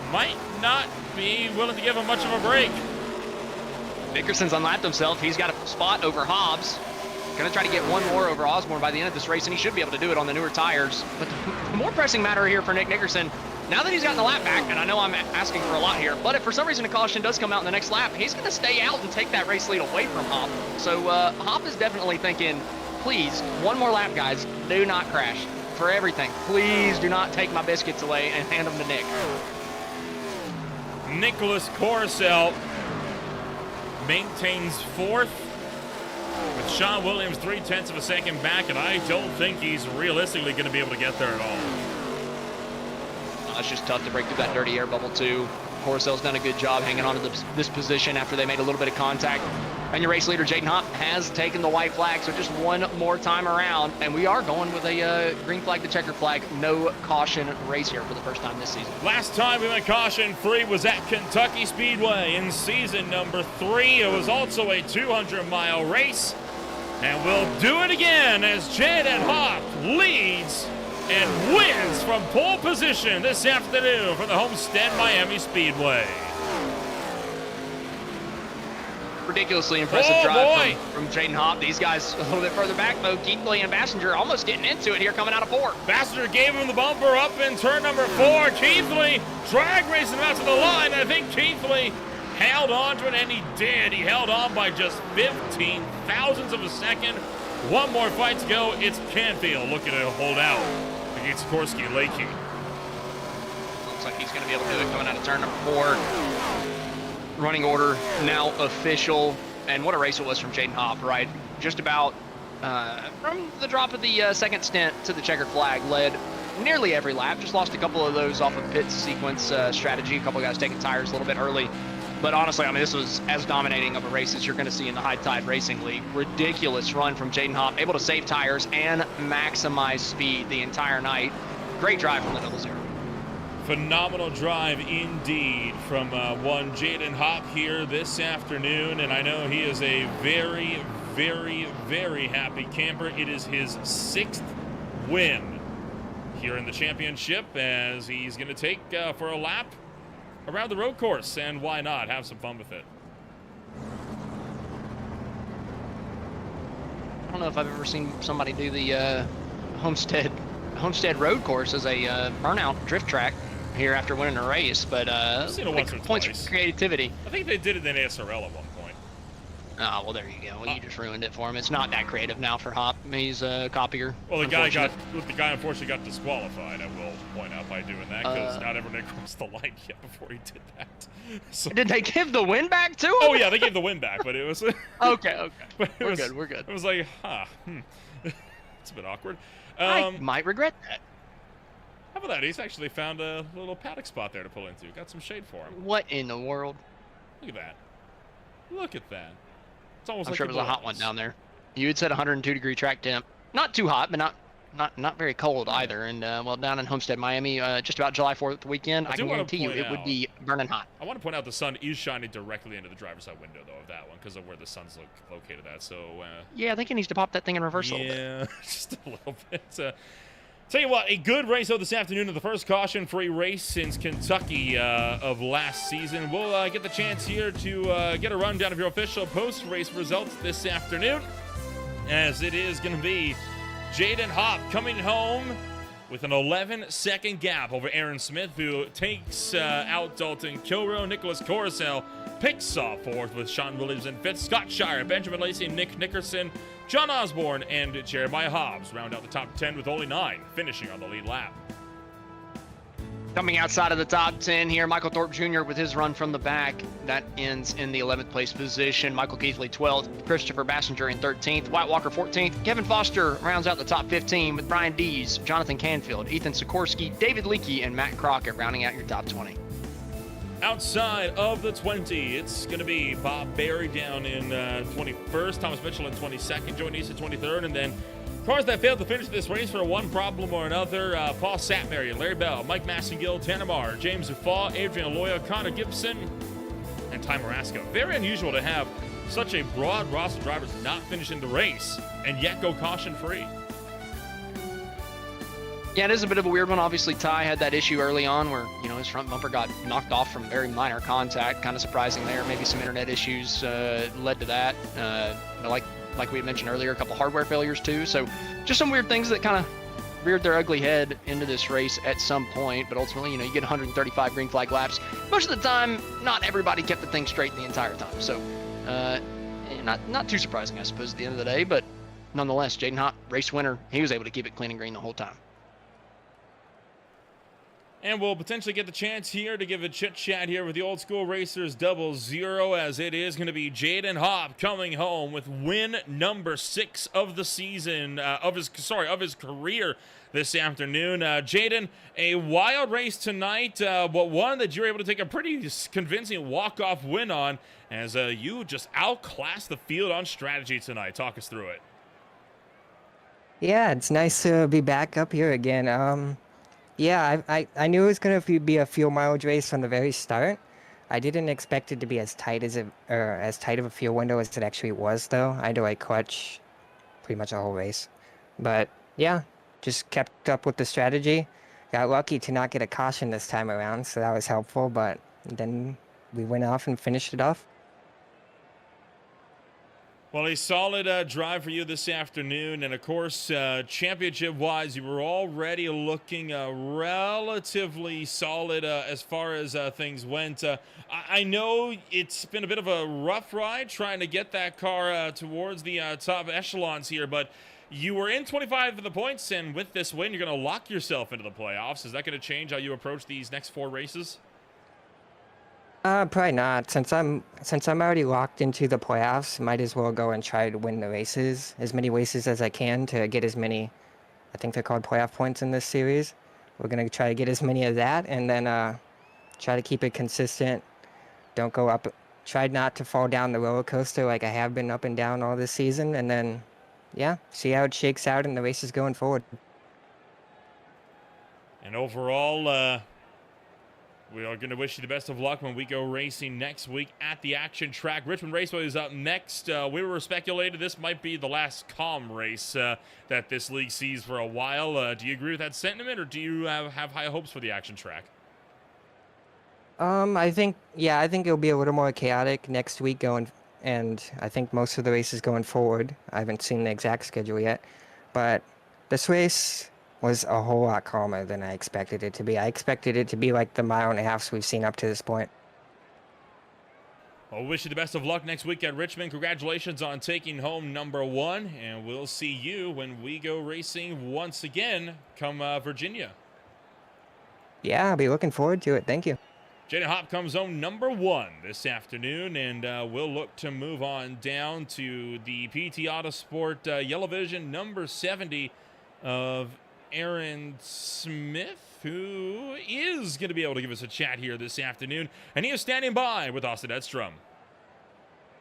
might not be willing to give him much of a break. Nickerson's unlapped himself. He's got a spot over Hobbs. Going to try to get one more over Osborne by the end of this race, and he should be able to do it on the newer tires. But the more pressing matter here for Nick Nickerson, now that he's gotten the lap back, and I know I'm asking for a lot here, but if for some reason a caution does come out in the next lap, he's going to stay out and take that race lead away from Hop. So Hop is definitely thinking, please, one more lap, guys. Do not crash. For everything, please do not take my biscuits away and hand them to Nick. Nicholas Corcel maintains 4th with Sean Williams 0.3 of a second back, and I don't think he's realistically going to be able to get there at all. It's just tough to break through that dirty air bubble too. Corcel's done a good job hanging on to this position after they made a little bit of contact. And your race leader, Jaden Hop, has taken the white flag, so just one more time around. And we are going with a green flag to checker flag. No caution race here for the first time this season. Last time we went caution-free was at Kentucky Speedway in season number 3. It was also a 200-mile race. And we'll do it again as Jaden Hop leads and wins from pole position this afternoon for the Homestead-Miami Speedway. Ridiculously impressive drive from Jaden Hop. These guys a little bit further back, though. Keithley and Bassinger almost getting into it here coming out of 4. Bassinger gave him the bumper up in turn number 4. Keithley drag racing him out to the line. I think Keithley held on to it, and he did. He held on by just 15 thousandths of a second. One more fight to go. It's Canfield looking to hold out against Sikorsky and Lakey. Looks like he's going to be able to do it coming out of turn number 4. Running order now official, and what a race it was from Jaden Hop, right? Just about from the drop of the second stint to the checkered flag, led nearly every lap. Just lost a couple of those off of pit sequence strategy. A couple of guys taking tires a little bit early. But honestly, I mean, this was as dominating of a race as you're going to see in the High Tide Racing League. Ridiculous run from Jaden Hop, able to save tires and maximize speed the entire night. Great drive from the 00. Phenomenal drive indeed from one Jaden Hop here this afternoon, and I know he is a very, very, very happy camper. It is his 6th win here in the championship, as he's going to take for a lap around the road course, and why not have some fun with it. I don't know if I've ever seen somebody do the Homestead Homestead Road Course as a burnout drift track here after winning a race, but I've seen it once or points twice. for creativity. I think they did it in HTRL at one point. Oh, well, there you go. Well, you just ruined it for him. It's not that creative now for Hop. He's a copier. Well, the guy unfortunately got disqualified. I will point out by doing that because not everyone had crossed the line yet before he did that. So, did they give the win back to him? oh yeah, they gave the win back, but it was okay. But We're good. It was like, it's a bit awkward. I might regret that. How about that? He's actually found a little paddock spot there to pull into. Got some shade for him. What in the world? Look at that. Look at that. It's almost I'm like sure it was a hot one down there. You had said 102-degree track temp. Not too hot, but not very cold either. And well, down in Homestead-Miami, just about July 4th weekend, I can guarantee you it would be burning hot. I want to point out the sun is shining directly into the driver's side window though of that one because of where the sun's located at. So yeah, I think he needs to pop that thing in reverse a little bit. Yeah, just a little bit. Tell you what, a good race though this afternoon of the first caution-free race since Kentucky of last season. We'll get the chance here to get a rundown of your official post-race results this afternoon, as it is going to be Jaden Hop coming home with an 11-second gap over Aaron Smith, who takes out Dalton Kilroe. Nicholas Coruscant picks off fourth with Sean Williams in fifth. Scott Shire, Benjamin Lacey, Nick Nickerson, John Osborne, and Jeremiah Hobbs round out the top 10 with only 9 finishing on the lead lap. Coming outside of the top 10 here, Michael Thorpe Jr. with his run from the back. That ends in the 11th place position. Michael Keithley 12th, Christopher Bassinger in 13th, White Walker 14th. Kevin Foster rounds out the top 15 with Brian Dees, Jonathan Canfield, Ethan Sikorsky, David Leakey, and Matt Crockett rounding out your top 20. Outside of the 20, it's going to be Bob Berry down in 21st, Thomas Mitchell in 22nd, Joey Neese in 23rd, and then cars that failed to finish this race for one problem or another, Paul Satmary, Larry Bell, Mike Massengill, Tanner Marr, James Ufaw, Adrian Aloya, Connor Gibson, and Ty Marasco. Very unusual to have such a broad roster of drivers not finishing the race and yet go caution-free. Yeah, it is a bit of a weird one. Obviously, Ty had that issue early on where, his front bumper got knocked off from very minor contact. Kind of surprising there. Maybe some internet issues led to that. Like we had mentioned earlier, a couple hardware failures too. So just some weird things that kind of reared their ugly head into this race at some point. But ultimately, you get 135 green flag laps. Most of the time, not everybody kept the thing straight the entire time. So not too surprising, I suppose, at the end of the day. But nonetheless, Jaden Hop, race winner, he was able to keep it clean and green the whole time. And we'll potentially get the chance here to give a chit-chat here with the Old School Racers 00, as it is going to be Jaden Hop coming home with win number 6 of the season, of his career this afternoon. Jaden, a wild race tonight, but one that you're able to take a pretty convincing walk-off win on, as you just outclassed the field on strategy tonight. Talk us through it. Yeah, it's nice to be back up here again. Yeah, I knew it was going to be a fuel mileage race from the very start. I didn't expect it to be as tight of a fuel window as it actually was, though. I had to clutch pretty much the whole race. But yeah, just kept up with the strategy. Got lucky to not get a caution this time around, so that was helpful. But then we went off and finished it off. Well, a solid drive for you this afternoon, and of course, championship-wise, you were already looking relatively solid as far as things went. I know it's been a bit of a rough ride trying to get that car towards the top echelons here, but you were in 25 for the points, and with this win, you're going to lock yourself into the playoffs. Is that going to change how you approach these next 4 races? Probably not. Since I'm already locked into the playoffs, might as well go and try to win the races, as many races as I can to get as many, I think they're called playoff points in this series. We're going to try to get as many of that, and then try to keep it consistent. Don't go up, try not to fall down the roller coaster like I have been up and down all this season, and then, yeah, see how it shakes out in the races going forward. And overall, we are going to wish you the best of luck when we go racing next week at the Action Track. Richmond Raceway is up next. We were speculated this might be the last calm race that this league sees for a while. Do you agree with that sentiment, or do you have high hopes for the Action Track? I think it'll be a little more chaotic next week and I think most of the races going forward. I haven't seen the exact schedule yet, but this race, was a whole lot calmer than I expected it to be. I expected it to be like the mile and a half we've seen up to this point. Well, wish you the best of luck next week at Richmond. Congratulations on taking home #1, and we'll see you when we go racing once again come Virginia. Yeah, I'll be looking forward to it. Thank you. Jaden Hopp comes home #1 this afternoon, and we'll look to move on down to the PT Autosport Yellow Vision #70 of Aaron Smith, who is going to be able to give us a chat here this afternoon, and he is standing by with Austin Edstrom.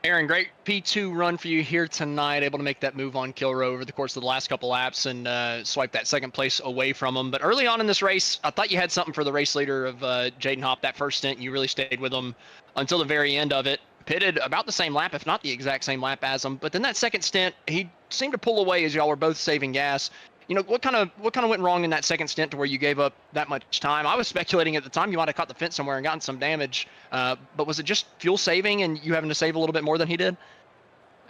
Aaron, great P2 run for you here tonight, able to make that move on Kilrow over the course of the last couple laps and swipe that second place away from him. But early on in this race, I thought you had something for the race leader of Jaden Hopp. That first stint, you really stayed with him until the very end of it. Pitted about the same lap, if not the exact same lap as him. But then that second stint, he seemed to pull away as y'all were both saving gas. You know, what kind of went wrong in that second stint to where you gave up that much time? I was speculating at the time you might have caught the fence somewhere and gotten some damage, but was it just fuel saving and you having to save a little bit more than he did?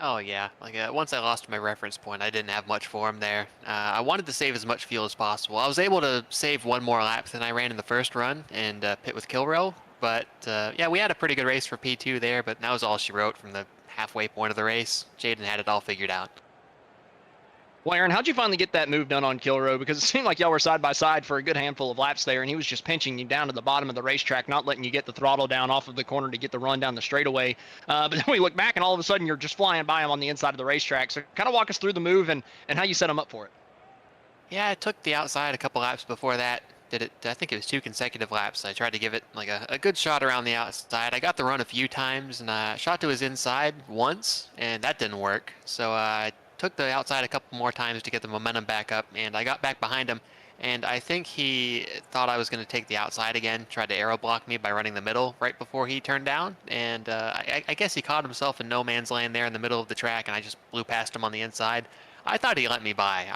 Oh yeah, like once I lost my reference point, I didn't have much for him there. I wanted to save as much fuel as possible. I was able to save one more lap than I ran in the first run and pit with Kilrow, but yeah, we had a pretty good race for P2 there, but that was all she wrote from the halfway point of the race. Jaden had it all figured out. Well, Aaron, how'd you finally get that move done on Kilrow? Because it seemed like y'all were side by side for a good handful of laps there, and he was just pinching you down to the bottom of the racetrack, not letting you get the throttle down off of the corner to get the run down the straightaway. But then we look back, and all of a sudden you're just flying by him on the inside of the racetrack. So kind of walk us through the move and how you set him up for it. Yeah, I took the outside a couple laps before that. Did it? I think it was 2 consecutive laps. I tried to give it like a good shot around the outside. I got the run a few times, and I shot to his inside once, and that didn't work. So I took the outside a couple more times to get the momentum back up, and I got back behind him, and I think he thought I was going to take the outside again, tried to aero block me by running the middle right before he turned down, and I guess he caught himself in no man's land there in the middle of the track, and I just blew past him on the inside. I thought he let me by.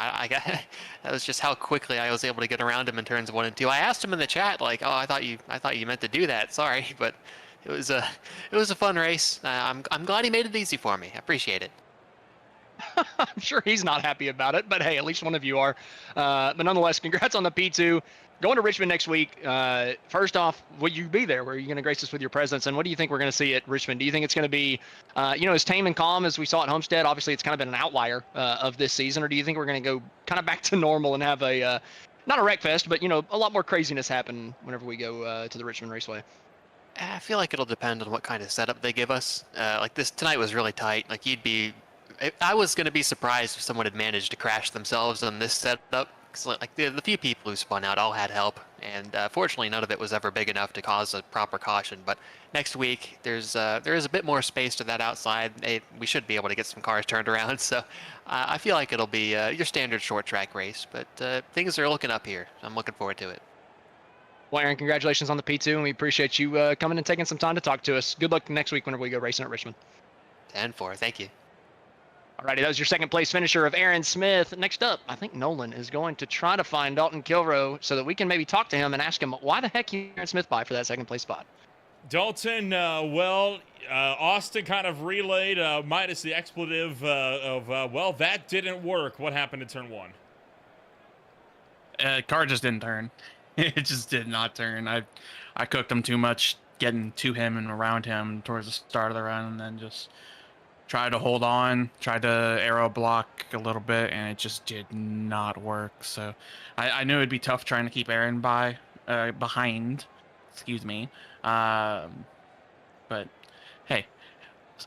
That was just how quickly I was able to get around him in turns 1 and 2. I asked him in the chat, like, "Oh, I thought you meant to do that. Sorry," but it was a fun race. I'm glad he made it easy for me. I appreciate it. I'm sure he's not happy about it, but hey, at least one of you are. But nonetheless, congrats on the P2. Going to Richmond next week. First off, will you be there? Were you going to grace us with your presence? And what do you think we're going to see at Richmond? Do you think it's going to be, as tame and calm as we saw at Homestead? Obviously, it's kind of been an outlier of this season. Or do you think we're going to go kind of back to normal and have a, not a wreck fest, but, a lot more craziness happen whenever we go to the Richmond Raceway? I feel like it'll depend on what kind of setup they give us. Like this tonight was really tight. Like I was going to be surprised if someone had managed to crash themselves on this setup. Like the few people who spun out all had help, and fortunately none of it was ever big enough to cause a proper caution. But next week there is a bit more space to that outside. We should be able to get some cars turned around. So I feel like it'll be your standard short track race, but things are looking up here. I'm looking forward to it. Well, Aaron, congratulations on the P2, and we appreciate you coming and taking some time to talk to us. Good luck next week whenever we go racing at Richmond. 10-4, thank you. Alrighty, that was your second place finisher of Aaron Smith. Next up, I think Nolan is going to try to find Dalton Kilrow so that we can maybe talk to him and ask him why the heck you Aaron Smith by for that second place spot. Dalton, Austin kind of relayed minus the expletive of that didn't work. What happened in turn 1? Car just didn't turn. It just did not turn. I cooked him too much getting to him and around him towards the start of the run, and then just tried to hold on, tried to aero block a little bit, and it just did not work. So I knew it'd be tough trying to keep Aaron behind. Excuse me. But hey,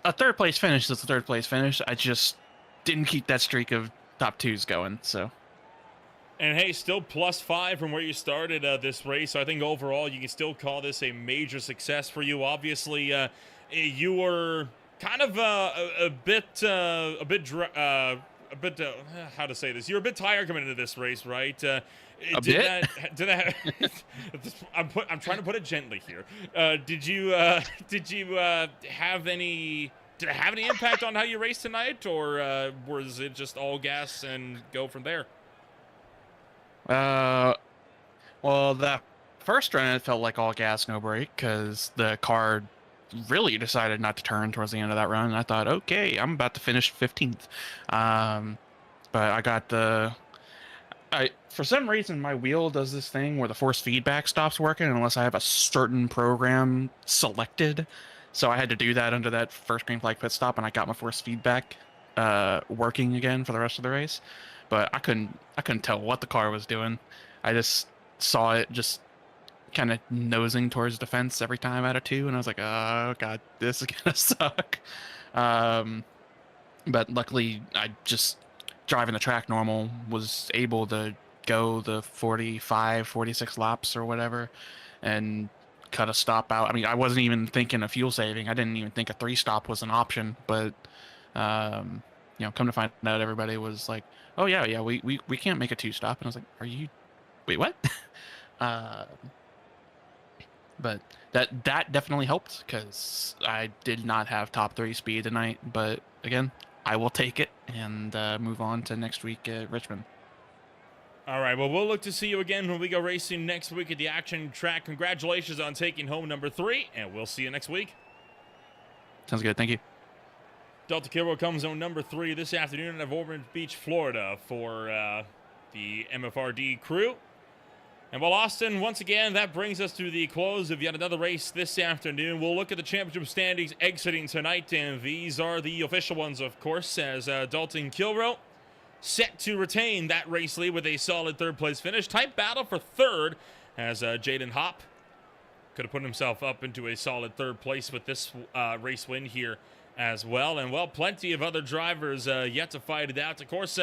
a third place finish is a third place finish. I just didn't keep that streak of top 2s going. So. And hey, still +5 from where you started this race. So I think overall you can still call this a major success for you. Obviously, you were kind of a bit how to say this? You're a bit tired coming into this race, right? I'm trying to put it gently here. Did you have any? Did it have any impact on how you raced tonight, or was it just all gas and go from there? Well, that first run it felt like all gas, no brake, because the car really decided not to turn towards the end of that run. And I thought, okay, I'm about to finish 15th. But I got For some reason, my wheel does this thing where the force feedback stops working unless I have a certain program selected. So I had to do that under that first green flag pit stop, and I got my force feedback working again for the rest of the race. But I couldn't tell what the car was doing. I just saw it just kind of nosing towards the fence every time out of 2, and I was like, oh god, this is gonna suck. But luckily, I just driving the track normal was able to go the 45, 46 laps or whatever, and cut a stop out. I mean, I wasn't even thinking of fuel saving. I didn't even think a 3-stop was an option, but come to find out, everybody was like, oh yeah, we can't make a 2-stop, and I was like, wait, what? But that definitely helped, because I did not have top 3 speed tonight. But again, I will take it and move on to next week at Richmond. All right, well, we'll look to see you again when we go racing next week at the action track. Congratulations on taking home number 3, and we'll see you next week. Sounds good. Thank you. Delta Kiro comes on number 3 this afternoon out of Ormond Beach, Florida for the MFRD crew. And well, Austin, once again, that brings us to the close of yet another race this afternoon. We'll look at the championship standings exiting tonight, and these are the official ones, of course, as Dalton Kilroe set to retain that race lead with a solid 3rd-place finish. Tight battle for 3rd, as Jaden Hopp could have put himself up into a solid 3rd place with this race win here as well. And, well, plenty of other drivers yet to fight it out. Of course,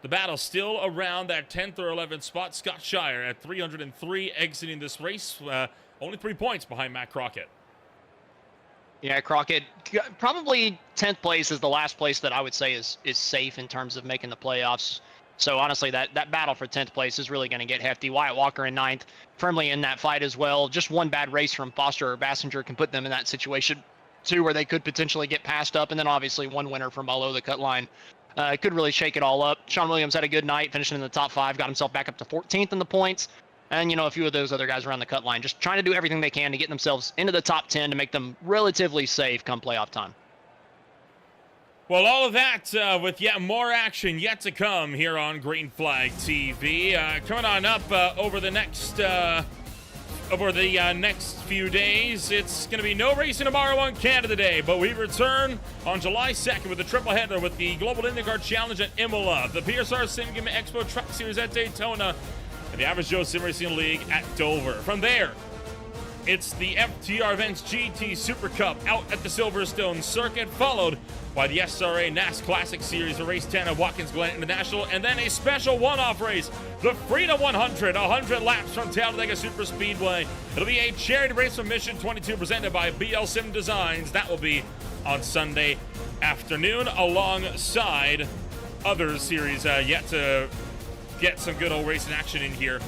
the battle still around that 10th or 11th spot. Scott Shire at 303 exiting this race. Only 3 points behind Matt Crockett. Yeah, Crockett, probably 10th place is the last place that I would say is safe in terms of making the playoffs. So honestly, that battle for 10th place is really going to get hefty. Wyatt Walker in 9th, firmly in that fight as well. Just one bad race from Foster or Bassinger can put them in that situation too, where they could potentially get passed up. And then obviously one winner from below the cut line. Could really shake it all up. Sean Williams had a good night, finishing in the top 5, got himself back up to 14th in the points. And, a few of those other guys around the cut line, just trying to do everything they can to get themselves into the top 10 to make them relatively safe come playoff time. Well, all of that with yet more action yet to come here on Green Flag TV. Coming on up over the next few days, it's going to be no racing tomorrow on Canada Day, but we return on July 2nd with a triple header with the Global IndyCar Challenge at Imola, the PSR Sim Game Expo Truck Series at Daytona, and the Average Joe Sim Racing League at Dover. From there, it's the FTR Events GT Super Cup out at the Silverstone Circuit, followed by the SRA NAS Classic Series for Race 10 of Watkins Glen International, and then a special one-off race, the Freedom 100, 100 laps from Talladega Super Speedway. It'll be a charity race from Mission 22 presented by BL Sim Designs. That will be on Sunday afternoon alongside other series yet to get some good old racing action in here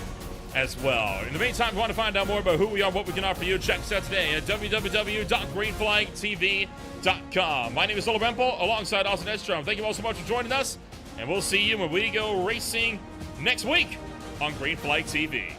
as well. In the meantime, if you want to find out more about who we are, what we can offer you, check us out today at www.greenflagtv.com. My name is Solar Rempel, alongside Austin Edstrom. Thank you all so much for joining us, and we'll see you when we go racing next week on Green Flag TV.